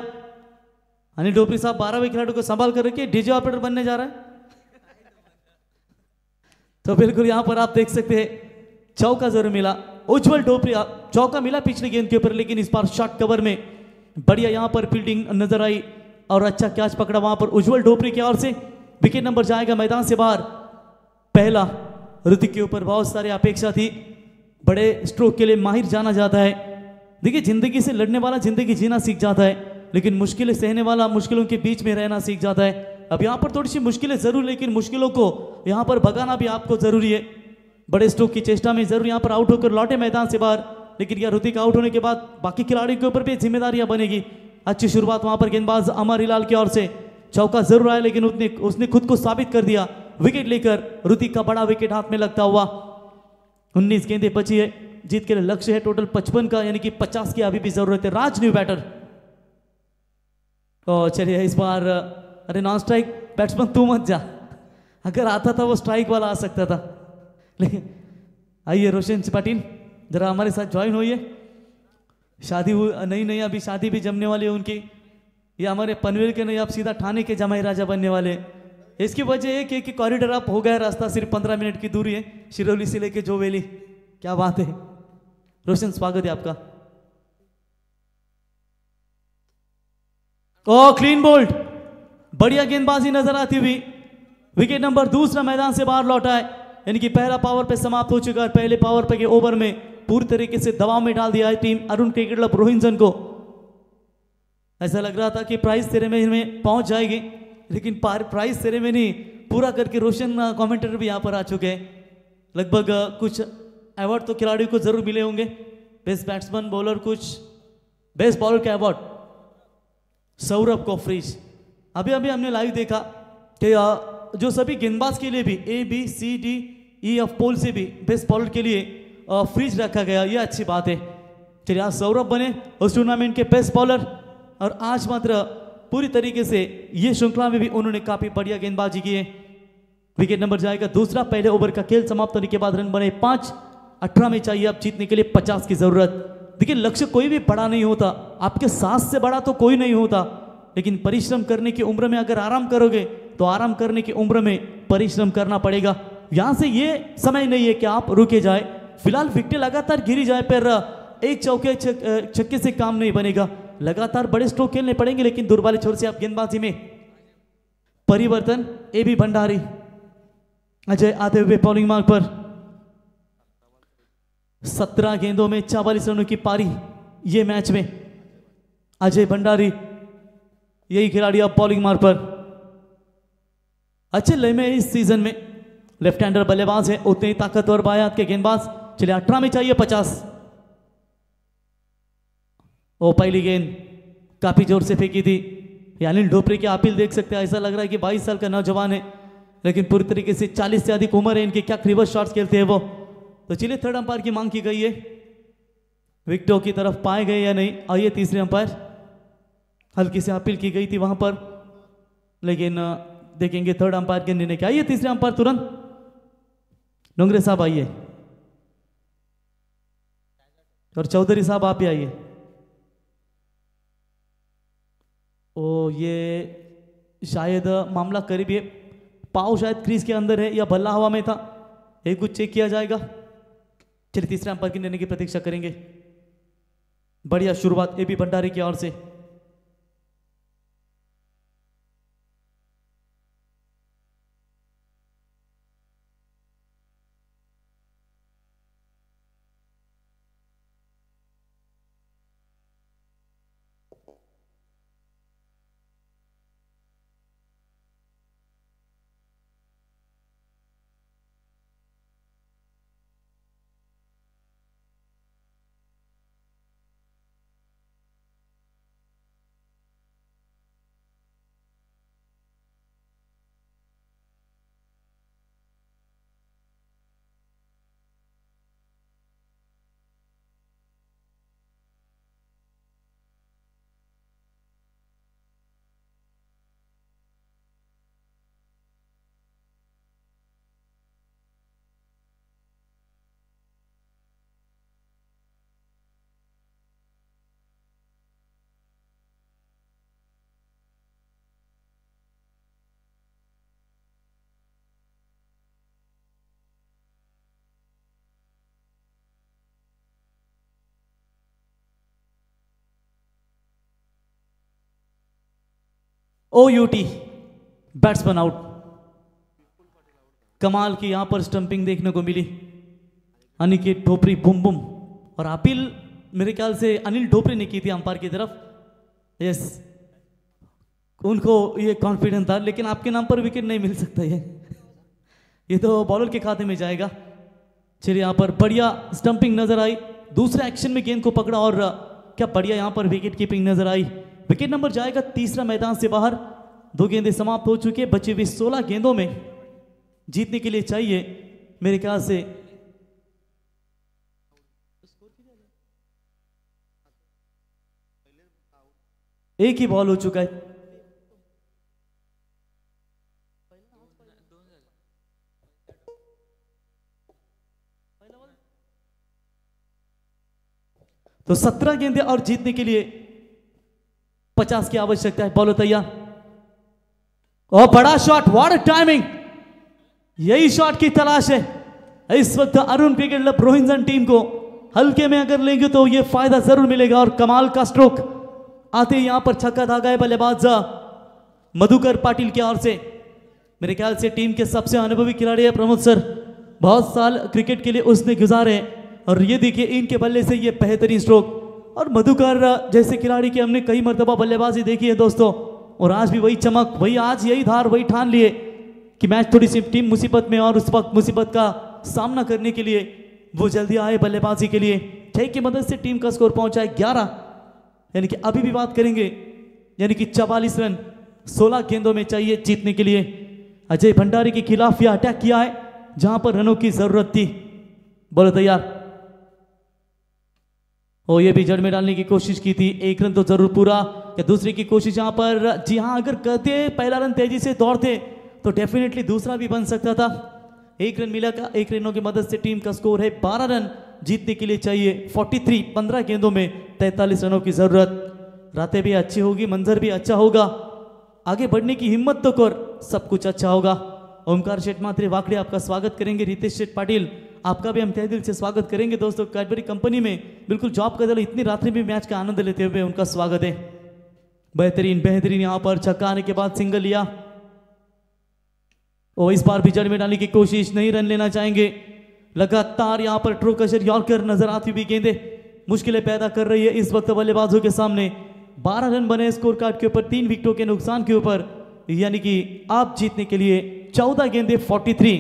अनिल डोपरी साहब 12वें खिलाड़ी को संभाल कर रखिए, डीजे ऑपरेटर बनने जा रहा है। तो बिल्कुल यहां पर आप देख सकते हैं चौका जरूर मिला, उज्जवल डोपरी चौका मिला पिछली गेंद के ऊपर, लेकिन इस बार शॉर्ट कवर में बढ़िया यहां पर फील्डिंग नजर आई और अच्छा कैच पकड़ा वहां पर उज्जवल डोपरी की ओर से। विकेट नंबर जाएगा मैदान से बाहर। पहला ऋतिक के ऊपर बहुत सारी अपेक्षा थी, बड़े स्ट्रोक के लिए माहिर जाना जाता है। देखिए जिंदगी से लड़ने वाला जिंदगी जीना सीख जाता है, लेकिन मुश्किलें सहने वाला मुश्किलों के बीच में रहना सीख जाता है। अब यहाँ पर थोड़ी सी मुश्किलें जरूर, लेकिन मुश्किलों को यहाँ पर भगाना भी आपको जरूरी है। बड़े स्ट्रोक की चेष्टा में जरूर यहाँ पर आउट होकर लौटे मैदान से बाहर, लेकिन यह ऋतिक आउट होने के बाद बाकी खिलाड़ियों के ऊपर भी जिम्मेदारियां बनेगी। अच्छी शुरुआत वहां पर गेंदबाज अमर हिलाल की ओर से, चौका जरूर आया लेकिन उसने खुद को साबित कर दिया। विकेट लेकर ऋतिक का बड़ा विकेट हाथ में लगता हुआ। 19 गेंदें बची है, जीत के लिए लक्ष्य है टोटल 55 का, यानी कि 50 की अभी भी जरूरत है। राज न्यू बैटर। और चलिए इस बार अरे नॉन स्ट्राइक बैट्समैन तू मत जा, अगर आता था वो स्ट्राइक वाला आ सकता था। लेकिन आइए रोशन पाटिल जरा हमारे साथ ज्वाइन होइए। शादी नहीं नहीं अभी शादी भी जमने वाली है उनकी, ये हमारे पनवेल के नहीं, आप सीधा ठाणे के जमाई राजा बनने वाले हैं। इसकी वजह एक कि कॉरिडोर अप हो गया, रास्ता सिर्फ 15 मिनट की दूरी है शिरौली से लेके जोवेली। क्या बात है रोशन, स्वागत है आपका। ओ क्लीन बोल्ड, बढ़िया गेंदबाजी नजर आती हुई। विकेट नंबर दूसरा मैदान से बाहर लौटा है, यानी कि पहला पावर पे समाप्त हो चुका है। पहले पावर पे के ओवर में पूरी तरीके से दबाव में डाल दिया है team Arun cricket club Rohinton को। ऐसा लग रहा था कि प्राइज सेरेमनी में पहुंच जाएगी, लेकिन प्राइज सेरेमनी पूरा करके रोशन कमेंटेटर भी यहां पर आ चुके हैं। लगभग कुछ अवार्ड तो खिलाड़ियों को जरूर मिले होंगे, बेस्ट बैट्समैन, बॉलर, कुछ बेस्ट बॉलर का अवार्ड सौरभ को फ्रीज। अभी अभी हमने लाइव देखा कि जो सभी गेंदबाज के लिए भी ABCDE पोल से भी बेस्ट बॉलर के लिए फ्रीज रखा गया, ये अच्छी बात है। चलिए आज सौरभ बने उस टूर्नामेंट के बेस्ट बॉलर, और आज मात्र पूरी तरीके से ये श्रृंखला में भी उन्होंने काफी बढ़िया गेंदबाजी की है। विकेट नंबर जाएगा दूसरा। पहले ओवर का खेल समाप्त होने के बाद रन बने 5, 18 में चाहिए अब जीतने के लिए 50 की जरूरत। देखिए लक्ष्य कोई भी बड़ा नहीं होता, आपके साथ से बड़ा तो कोई नहीं होता, लेकिन परिश्रम करने की उम्र में अगर आराम करोगे तो आराम करने की उम्र में परिश्रम करना पड़ेगा। यहां से ये समय नहीं है कि आप रुके जाए। फिलहाल विकेट लगातार गिरी जाए पर एक चौके छक्के से काम नहीं बनेगा, लगातार बड़े स्ट्रोक खेलने पड़ेंगे। लेकिन दुर्बाले छोर से आप गेंदबाजी में परिवर्तन। AB भंडारी, अजय आते हुए बॉलिंग मार्ग पर। 17 गेंदों में 44 रनों की पारी ये मैच में। अजय भंडारी यही खिलाड़ी अब बॉलिंग मार्ग पर। अच्छे लय में इस सीजन में लेफ्ट हैंडर बल्लेबाज है, उतने ही ताकतवर बाएं हाथ के गेंदबाज। चलिए 18 में चाहिए 50। ओ पहली गेंद काफी जोर से फेंकी थी। अनिल ढोपरे की अपील देख सकते हैं, ऐसा लग रहा है कि 22 साल का नौजवान है, लेकिन पूरी तरीके से 40 से अधिक उम्र है इनकी। क्या रिवर्स शॉट्स खेलते हैं वो। तो चलिए थर्ड अंपायर की मांग की गई है, विकेटों की तरफ पाए गए या नहीं। आइए तीसरे अंपायर, हल्की से अपील की गई थी वहां पर, लेकिन देखेंगे थर्ड अंपायर के निर्णय क्या। आइए तीसरे अंपायर तुरंत, डोंगरे साहब आइए, और चौधरी साहब आप ही आइए। ओ ये शायद मामला करीब है, पाव शायद क्रीज के अंदर है या बल्ला हवा में था, एक कुछ चेक किया जाएगा। चलिए तीसरे अंपायर के निर्णय की प्रतीक्षा करेंगे। बढ़िया शुरुआत AB भंडारी की ओर से। OUT batsman out. कमाल की यहां पर स्टंपिंग देखने को मिली। अनिकेत ढोपरी बूम बूम, और अपील मेरे ख्याल से अनिल ढोपरी ने की थी अंपायर की तरफ। यस, उनको ये कॉन्फिडेंस था, लेकिन आपके नाम पर विकेट नहीं मिल सकता ये तो बॉलर के खाते में जाएगा। चलिए यहाँ पर बढ़िया स्टंपिंग नजर आई, दूसरे एक्शन में गेंद को पकड़ा और क्या बढ़िया यहाँ पर विकेट कीपिंग नजर आई। विकेट नंबर जाएगा तीसरा मैदान से बाहर। 2 गेंदें समाप्त हो चुकी है, बची हुई 16 गेंदों में जीतने के लिए चाहिए मेरे ख्याल से एक ही बॉल हो चुका है। तो 17 गेंदें और जीतने के लिए 50 की आवश्यकता है। बॉलर तैयार और बड़ा शॉट, व्हाट अ टाइमिंग, यही शॉट की तलाश है इस वक्त Arun cricket club Rohinton team को। हल्के में अगर लेंगे तो ये फायदा जरूर मिलेगा। और कमाल का स्ट्रोक आते यहां पर छक्का धागा है बल्लेबाज मधुकर पाटिल की ओर से। मेरे ख्याल से टीम के सबसे अनुभवी खिलाड़ी है प्रमोद सर, बहुत साल क्रिकेट के लिए उसने गुजारे और ये देखिए इनके बल्ले से ये बेहतरीन स्ट्रोक। और मधुकर जैसे खिलाड़ी की हमने कई मरतबा बल्लेबाजी देखी है दोस्तों, और आज भी वही चमक, वही आज यही धार, वही ठान लिए कि मैच थोड़ी सी टीम मुसीबत में और उस वक्त मुसीबत का सामना करने के लिए वो जल्दी आए बल्लेबाजी के लिए। 6 की मदद से टीम का स्कोर पहुंचा है 11, यानी कि अभी भी बात करेंगे, यानी कि 44 रन 16 गेंदों में चाहिए जीतने के लिए। अजय भंडारी के खिलाफ यह अटैक किया है जहां पर रनों की जरूरत थी। बोलो तैयार, और ये भी जड़ में डालने की कोशिश की थी, 1 रन तो जरूर पूरा। या दूसरे की कोशिश यहां पर, जी हां, अगर करते पहला रन तेजी से दौड़ते तो डेफिनेटली दूसरा भी बन सकता था। 1 रन मिला का, 1 रनों की मदद से टीम का स्कोर है 12 रन जीतने के लिए चाहिए 43। 15 गेंदों में 43 रनों की जरूरत। रातें भी अच्छी होगी, मंजर भी अच्छा होगा, आगे बढ़ने की हिम्मत तो कर, सब कुछ अच्छा होगा। ओमकार शेठ मात्रे वाकड़े आपका स्वागत करेंगे। रितेश शेठ पाटिल आपका भी हम तहे दिल से स्वागत करेंगे दोस्तों। कैडबरी कंपनी में बिल्कुल जॉब कर, इतनी रात्रि में मैच का आनंद लेते हुए उनका स्वागत है। बेहतरीन बेहतरीन यहां पर छक्का आने के बाद सिंगल लिया, और इस बार भी जड़ में डालने की कोशिश, नहीं रन लेना चाहेंगे। लगातार यहां पर ट्रोकशर यॉर्कर नजर आती हुई गेंदें मुश्किलें पैदा कर रही है इस वक्त बल्लेबाजों के सामने। 12 रन बने स्कोर कार्ड के ऊपर 3 विकेटों के नुकसान के ऊपर, यानी कि आप जीतने के लिए 14 गेंदें 43,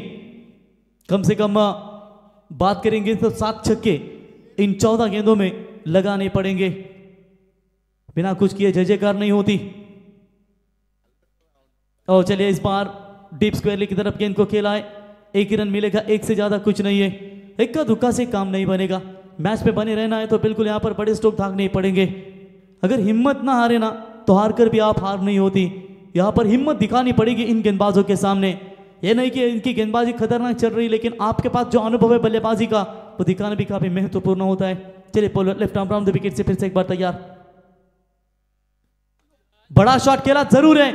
कम से कम बात करेंगे तो 7 छक्के इन 14 गेंदों में लगाने पड़ेंगे। बिना कुछ किए जय जयकार नहीं होती। और चलिए इस बार डीप स्क्वायर की तरफ गेंद को खेला है, 1 ही रन मिलेगा, 1 से ज्यादा कुछ नहीं है। इक्का दुक्का से काम नहीं बनेगा, मैच में बने रहना है तो बिल्कुल यहाँ पर बड़े स्ट्रोक भागने पड़ेंगे। अगर हिम्मत ना हारे ना तो हार कर भी आप हार नहीं होती, यहाँ पर हिम्मत दिखानी पड़ेगी इन गेंदबाजों के सामने। ये नहीं कि इनकी गेंदबाजी खतरनाक चल रही, लेकिन आपके पास जो अनुभव है बल्लेबाजी का वो दिखाना भी काफी महत्वपूर्ण होता है। चलिए polar left arm round the wicket से फिर से एक बार तैयार। बड़ा शॉट खेला जरूर है,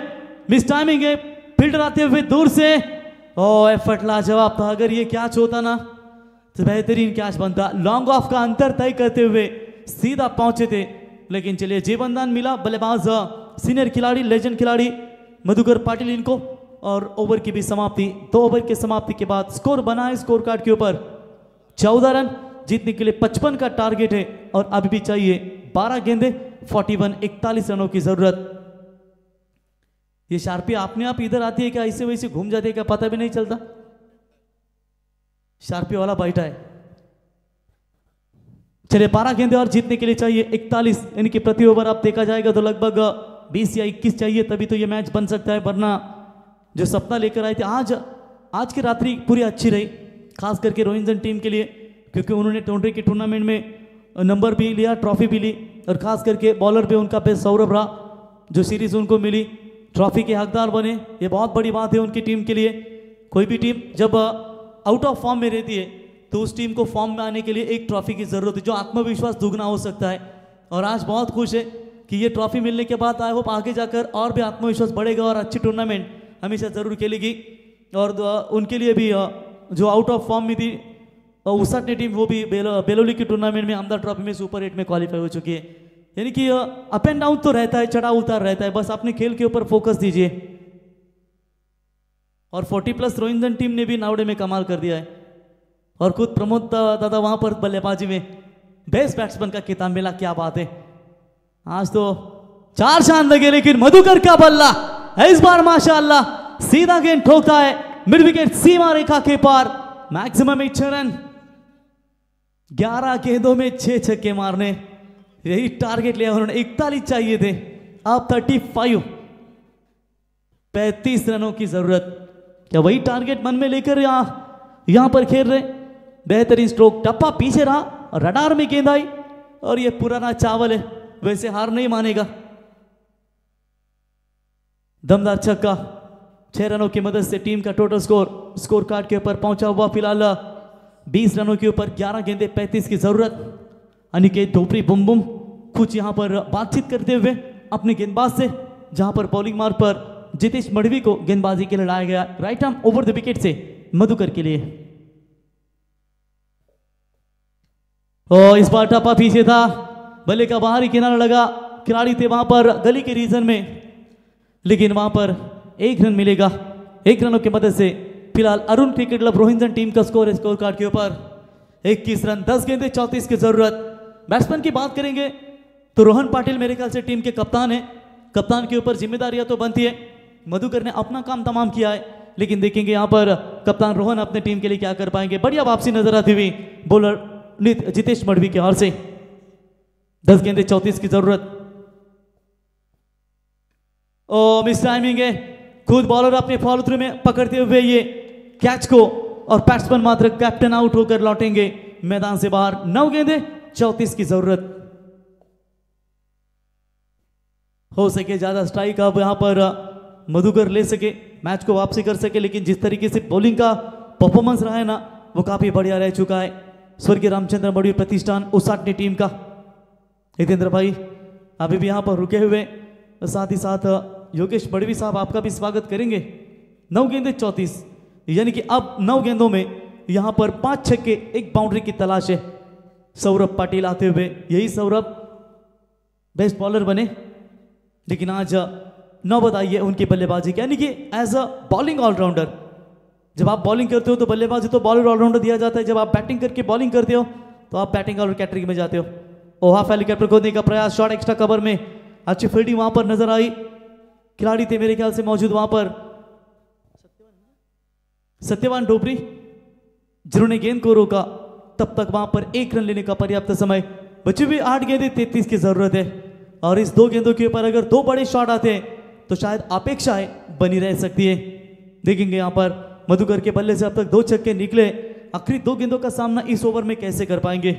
मिस टाइमिंग है, फील्डर आते हुए दूर से, ओ एफर्ट लाजवाब था। अगर ये कैच होता ना तो बेहतरीन कैच बनता। लॉन्ग ऑफ का अंतर तय करते हुए सीधा पहुंचे थे, लेकिन चलिए जीवनदान मिला बल्लेबाज सीनियर खिलाड़ी, लेजेंड खिलाड़ी मधुकर पाटिल इनको। और ओवर की भी समाप्ति, 2 ओवर की समाप्ति के बाद स्कोर बना है स्कोर कार्ड के ऊपर 14 रन जीतने के लिए 55 का टारगेट है, और अभी भी चाहिए 12 गेंदे 41, 41 रनों की जरूरत। ये शार्पी अपने आप इधर आती है क्या, ऐसे वैसे घूम जाती है क्या, पता भी नहीं चलता। शार्पी वाला बैठा है। चलिए 12 गेंदे और जीतने के लिए चाहिए 41, यानी कि प्रति ओवर आप देखा जाएगा तो लगभग 20 या 21 चाहिए, तभी तो ये मैच बन सकता है। वरना जो सपना लेकर आए थे, आज की रात्रि पूरी अच्छी रही, खास करके रोहिंटन टीम के लिए, क्योंकि उन्होंने टोंडे के टूर्नामेंट में नंबर भी लिया, ट्रॉफी भी ली, और खास करके बॉलर पे उनका बेस्ट सौरभ रहा, जो सीरीज उनको मिली, ट्रॉफी के हकदार बने। ये बहुत बड़ी बात है उनकी टीम के लिए। कोई भी टीम जब आउट ऑफ फॉर्म में रहती है तो उस टीम को फॉर्म में आने के लिए एक ट्रॉफी की जरूरत है, जो आत्मविश्वास दुगना हो सकता है। और आज बहुत खुश है कि ये ट्रॉफी मिलने के बाद आई होप आगे जाकर और भी आत्मविश्वास बढ़ेगा और अच्छी टूर्नामेंट हमेशा जरूर खेलेगी। और उनके लिए भी जो आउट ऑफ फॉर्म में थी उसाटने टीम, वो भी बेलोली की टूर्नामेंट में आमदार ट्रॉफी में सुपर 8 में क्वालिफाई हो चुकी है। यानी कि अप एंड डाउन तो रहता है, चढ़ाव उतार रहता है, बस अपने खेल के ऊपर फोकस दीजिए। और 40+ रोहिंटन टीम ने भी नावड़े में कमाल कर दिया है और खुद प्रमोद दादा वहां पर बल्लेबाजी में बेस्ट बैट्समैन का खिताब मिला। क्या बात है, आज तो 4 चांद लगे, लेकिन मधुकर का बल्ला इस बार माशाअल्लाह सीधा गेंद ठोकता है मिड विकेट सीमा रेखा के पार। मैक्सिमम 6 रन, 11 गेंदों में 6 छक्के मारने, यही टारगेट लिया उन्होंने। 41 चाहिए थे, अब 35 रनों की जरूरत। क्या वही टारगेट मन में लेकर यहां पर खेल रहे? बेहतरीन स्ट्रोक, टप्पा पीछे रहा, रडार में गेंद आई और ये पुराना चावल है, वैसे हार नहीं मानेगा। दमदार छक्का, 6 रनों की मदद से टीम का टोटल स्कोर कार्ड के ऊपर पहुंचा हुआ फिलहाल 20 रनों के ऊपर 11 गेंदे 35 की जरूरत। अनिकेत ढोपरी बुम बुम कुछ यहां पर बातचीत करते हुए अपने गेंदबाज से, जहां पर बॉलिंग मार्ग पर जितेश मढ़वी को गेंदबाजी के लिए लाया गया right arm over the wicket से मधुकर के लिए। और इस बार टप्पा पीछे था, बल्ले का बाहरी किनारा लगा, खिलाड़ी थे वहां पर गली के रीजन में, लेकिन वहां पर 1 रन मिलेगा। 1 रनों की मदद से फिलहाल Arun cricket club Rohinton team का स्कोर है स्कोर कार्ड के ऊपर 21 रन, 10 गेंदे 34 की जरूरत। बैट्समैन की बात करेंगे तो रोहन पाटिल मेरे ख्याल से टीम के कप्तान है। कप्तान के ऊपर जिम्मेदारियां तो बनती है, मधुकर ने अपना काम तमाम किया है, लेकिन देखेंगे यहां पर कप्तान रोहन अपने टीम के लिए क्या कर पाएंगे। बढ़िया वापसी नजर आती हुई बॉलर जितेश मढ़वी के हार से 10 गेंदे 34 की जरूरत। ओ मिस टाइमिंग है, खुद बॉलर अपने फॉलो थ्रू में पकड़ते हुए ये कैच को, और बैट्समैन मात्र कैप्टन आउट होकर लौटेंगे मैदान से बाहर। 9 गेंदे 34 की जरूरत। हो सके ज्यादा स्ट्राइक अब यहां पर मधुकर ले सके, मैच को वापसी कर सके, लेकिन जिस तरीके से बॉलिंग का परफॉर्मेंस रहा है ना, वो काफी बढ़िया रह चुका है। स्वर्गीय रामचंद्र मढ़वी प्रतिष्ठान उसाटनी टीम का हितेंद्र भाई अभी भी यहां पर रुके हुए, साथ ही साथ योगेश मढ़वी साहब आपका भी स्वागत करेंगे। 9 गेंदे 34, यानी कि अब 9 गेंदों में यहां पर 5 छक्के 1 बाउंड्री की तलाश है। सौरभ पाटिल आते हुए, यही सौरभ बेस्ट बॉलर बने, लेकिन आज नौबत आई है उनकी बल्लेबाजी की, यानी कि एज अ बॉलिंग ऑलराउंडर। जब आप बॉलिंग करते हो तो बल्लेबाजी तो बॉलर ऑलराउंडर दिया जाता है, जब आप बैटिंग करके बॉलिंग करते हो तो आप बैटिंग ऑलराउंडर कैटेगरी में जाते हो। और हाफ हेलीकॉप्टर खोदने का प्रयास, शॉट एक्स्ट्रा कवर में, अच्छी फील्डिंग वहां पर नजर आई। खिलाड़ी थे मेरे ख्याल से मौजूद वहां पर सत्यवान ढोपरी, जिन्होंने गेंद को रोका। तब तक वहां पर 1 रन लेने का पर्याप्त समय, बची हुई 8 गेंदे 33 की जरूरत है, और इस 2 गेंदों के ऊपर अगर 2 बड़े शॉट आते हैं तो शायद अपेक्षाएं बनी रह सकती है। देखेंगे यहां पर मधुकर के बल्ले से अब तक 2 छक्के निकले, आखिरी 2 गेंदों का सामना इस ओवर में कैसे कर पाएंगे।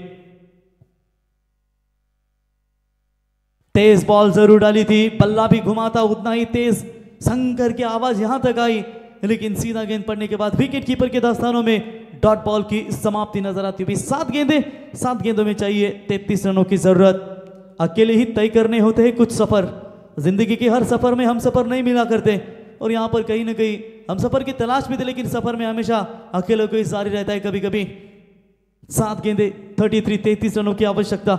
तेज बॉल जरूर डाली थी, बल्ला भी घुमा था उतना ही तेज, संकर की आवाज यहां तक आई, लेकिन सीधा गेंद पड़ने के बाद विकेट कीपर के दास्तानों में डॉट बॉल की समाप्ति नजर आती हुई। 7 गेंदों में चाहिए 33 रनों की जरूरत। अकेले ही तय करने होते हैं कुछ सफर, जिंदगी के हर सफर में हम सफर नहीं मिला करते, और यहाँ पर कहीं ना कहीं हम सफर की तलाश में थे, लेकिन सफर में हमेशा अकेले को ही जारी रहता है कभी कभी। 7 गेंदे 33 रनों की आवश्यकता।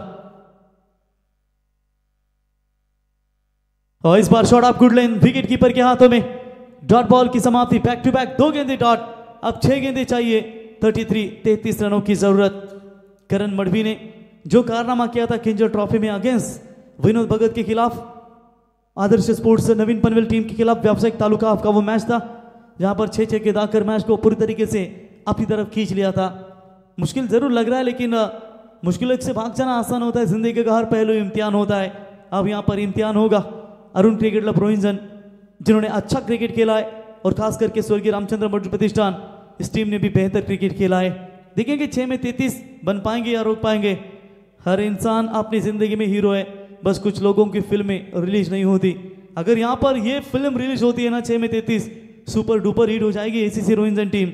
और इस बार shot of good length wicket keeper के हाथों में, डॉट बॉल की समाप्ति, बैक टू बैक 2 गेंदे डॉट। अब 6 गेंदे चाहिए 33 रनों की जरूरत। करण मढ़वी ने जो कारनामा किया था किंजर ट्रॉफी में अगेंस्ट विनोद भगत के खिलाफ, आदर्श स्पोर्ट्स नवीन पनवेल टीम के खिलाफ व्यावसायिक तालुका का वो मैच था, जहां पर 6 छक्के दागकर मैच को पूरी तरीके से अपनी तरफ खींच लिया था। मुश्किल जरूर लग रहा है, लेकिन मुश्किलों से भाग जाना आसान होता है, जिंदगी का हर पहलू इम्तिहान होता है। अब यहाँ पर इम्तिहान होगा अरुण क्रिकेट क्लब रोहिंटन, जिन्होंने अच्छा क्रिकेट खेला है, और खास करके स्वर्गीय रामचंद्र मढ़वी प्रतिष्ठान, इस टीम ने भी बेहतर क्रिकेट खेला है। देखेंगे 6 में 33 बन पाएंगे या रोक पाएंगे। हर इंसान अपनी जिंदगी में हीरो है, बस कुछ लोगों की फिल्में रिलीज नहीं होती। अगर यहाँ पर ये फिल्म रिलीज होती है ना 6 में 33, सुपर डुपर हिट हो जाएगी एसीसी रोहिंटन टीम।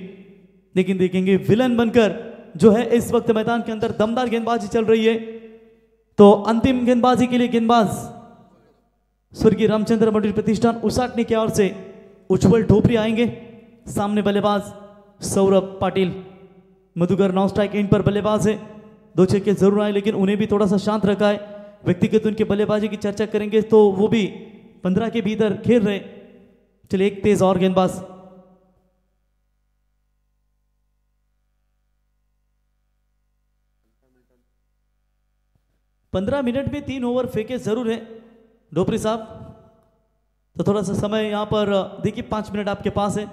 लेकिन देखेंगे विलन बनकर जो है इस वक्त मैदान के अंदर दमदार गेंदबाजी चल रही है, तो अंतिम गेंदबाजी के लिए गेंदबाज स्वर्गीय रामचंद्र मढ़वी प्रतिष्ठान उसाटने की ओर से उज्जवल ढोपरी आएंगे। सामने बल्लेबाज सौरभ पाटिल। मधुकर 9 स्ट्राइक एंड पर बल्लेबाज है, 2 छक्के जरूर आए, लेकिन उन्हें भी थोड़ा सा शांत रखा है। व्यक्तिगत उनके बल्लेबाजी की चर्चा करेंगे तो वो भी 15 के भीतर खेल रहे। चलिए एक तेज और गेंदबाज। पंद्रह मिनट में 3 ओवर फेंके जरूर है डोपरी साहब, तो थोड़ा सा समय यहाँ पर देखिए 5 मिनट आपके पास है।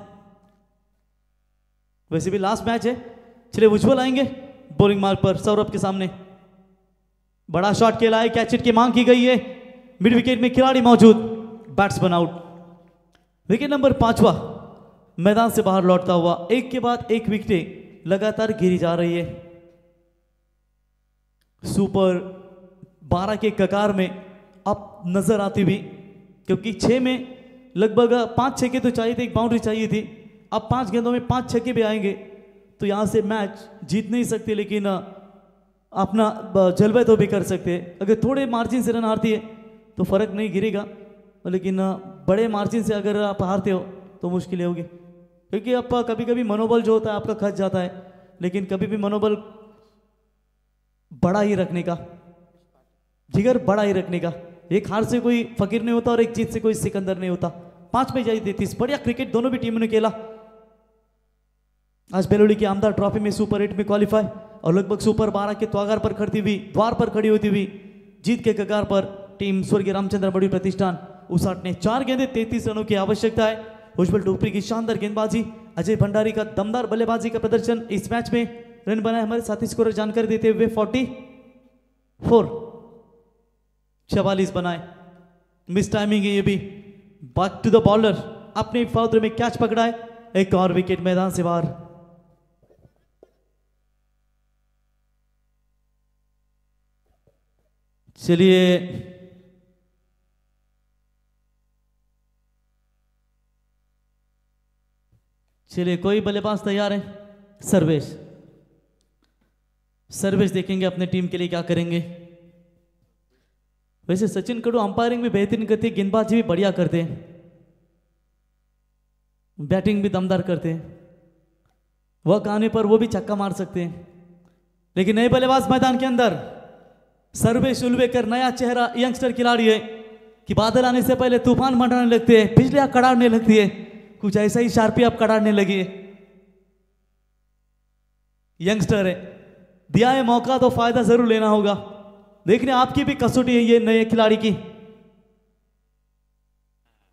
वैसे भी लास्ट मैच है। चलिए उज्जवल आएंगे बॉलिंग मार्क पर सौरभ के सामने। बड़ा शॉट खेला है, कैच हिट की मांग की गई है। मिड विकेट में खिलाड़ी मौजूद, बैट्समैन आउट। विकेट नंबर 5वां मैदान से बाहर लौटता हुआ, एक के बाद एक विकेटें लगातार गिरी जा रही है। सुपर 12 के कगार में अब नजर आती हुई, क्योंकि 6 में लगभग 5 छक्के तो चाहिए थे, एक बाउंड्री चाहिए थी। अब 5 गेंदों में 5 छक्के भी आएंगे तो यहां से मैच जीत नहीं सकते, लेकिन अपना जलवा तो भी कर सकते हैं। अगर थोड़े मार्जिन से रन हारती है तो फर्क नहीं गिरेगा, लेकिन बड़े मार्जिन से अगर आप हारते हो तो मुश्किल होगी, क्योंकि आप कभी कभी मनोबल जो होता है आपका खच जाता है, लेकिन कभी भी मनोबल बड़ा ही रखने का, जिगर बड़ा ही रखने का। एक हार से कोई फकीर नहीं होता और एक जीत से कोई सिकंदर नहीं होता। 5 में जाई 33। बढ़िया क्रिकेट दोनों भी टीमों ने खेला। आज बेलोली की आमदार ट्रॉफी में सुपर 8 में क्वालिफाई और लगभग सुपर 12 के द्वार पर खड़ी होती हुई जीत के कगार पर टीम स्वर्गीय रामचंद्र बड़ी प्रतिष्ठान उसाट ने 4 गेंदे 33 रनों की आवश्यकता है। उज्जवल डोपरी की शानदार गेंदबाजी, अजय भंडारी का दमदार बल्लेबाजी का प्रदर्शन इस मैच में रन बनाए। हमारे साथी स्कोर जानकारी देते हुए 44 बनाए। मिस टाइमिंग है ये भी। बैक टू द बॉलर, अपने फाउदरे में कैच पकड़ा है। एक और विकेट मैदान से बाहर। चलिए कोई बल्लेबाज तैयार है? सर्वेश देखेंगे अपने टीम के लिए क्या करेंगे। वैसे सचिन कड़ू अंपायरिंग भी बेहतरीन करते हैं, गेंदबाजी भी बढ़िया करते हैं, बैटिंग भी दमदार करते हैं। वक्त आने पर वो भी छक्का मार सकते हैं, लेकिन नए बल्लेबाज मैदान के अंदर सर्वेश उल्वेकर, नया चेहरा, यंगस्टर खिलाड़ी है कि बादल आने से पहले तूफान मंडराने लगते हैं, बिजलियां कड़ाड़ने लगती है। कुछ ऐसा ही शार्पी अब कड़ाड़ने लगी है। यंगस्टर है, दिया है मौका तो फायदा जरूर लेना होगा। देखने आपकी भी कसौटी है ये नए खिलाड़ी की।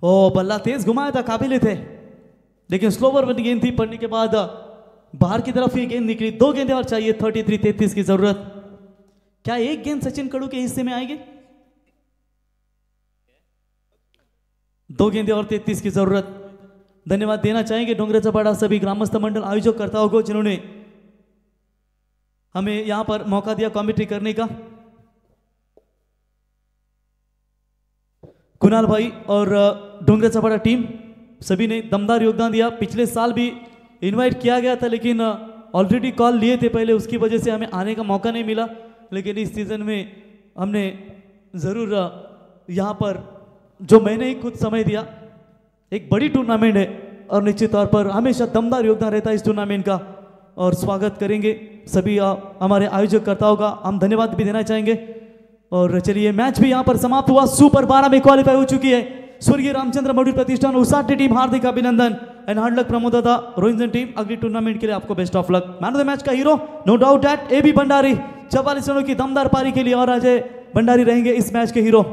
ओ बल्ला तेज घुमाया था, काबिल थे, लेकिन स्लोवर गेंद थी, पड़ने के बाद बाहर की तरफ ये गेंद निकली। 2 गेंदें और चाहिए, 33 की जरूरत। क्या एक गेंद सचिन कड़ू के हिस्से में आएगी? 2 गेंदें और 33 की जरूरत। धन्यवाद देना चाहेंगे डोंगरेचा पाड़ा सभी ग्रामस्थ मंडल आयोजकर्ताओं को जिन्होंने हमें यहां पर मौका दिया कमेंट्री करने का। कुणाल भाई और डोंगरेचा पाड़ा टीम सभी ने दमदार योगदान दिया। पिछले साल भी इनवाइट किया गया था, लेकिन ऑलरेडी कॉल लिए थे पहले, उसकी वजह से हमें आने का मौका नहीं मिला। लेकिन इस सीजन में हमने ज़रूर यहाँ पर जो मैंने ही खुद समय दिया। एक बड़ी टूर्नामेंट है और निश्चित तौर पर हमेशा दमदार योगदान रहता है इस टूर्नामेंट का, और स्वागत करेंगे सभी हमारे आयोजककर्ताओं का। हम धन्यवाद भी देना चाहेंगे। और चलिए मैच भी यहाँ पर समाप्त हुआ। सुपर 12 में क्वालिफाई हो चुकी है स्वर्गीय रामचंद्र मौर्य प्रतिष्ठान उसाटी टीम। हार्दिक अभिनंदन and hard luck Pramoddada Rohinjan team. अगली टूर्नामेंट के लिए आपको best of luck. Man of the match का hero no doubt that AB Bhandari 44 रनों की दमदार पारी के लिए, और अजय भंडारी रहेंगे इस मैच के हीरो।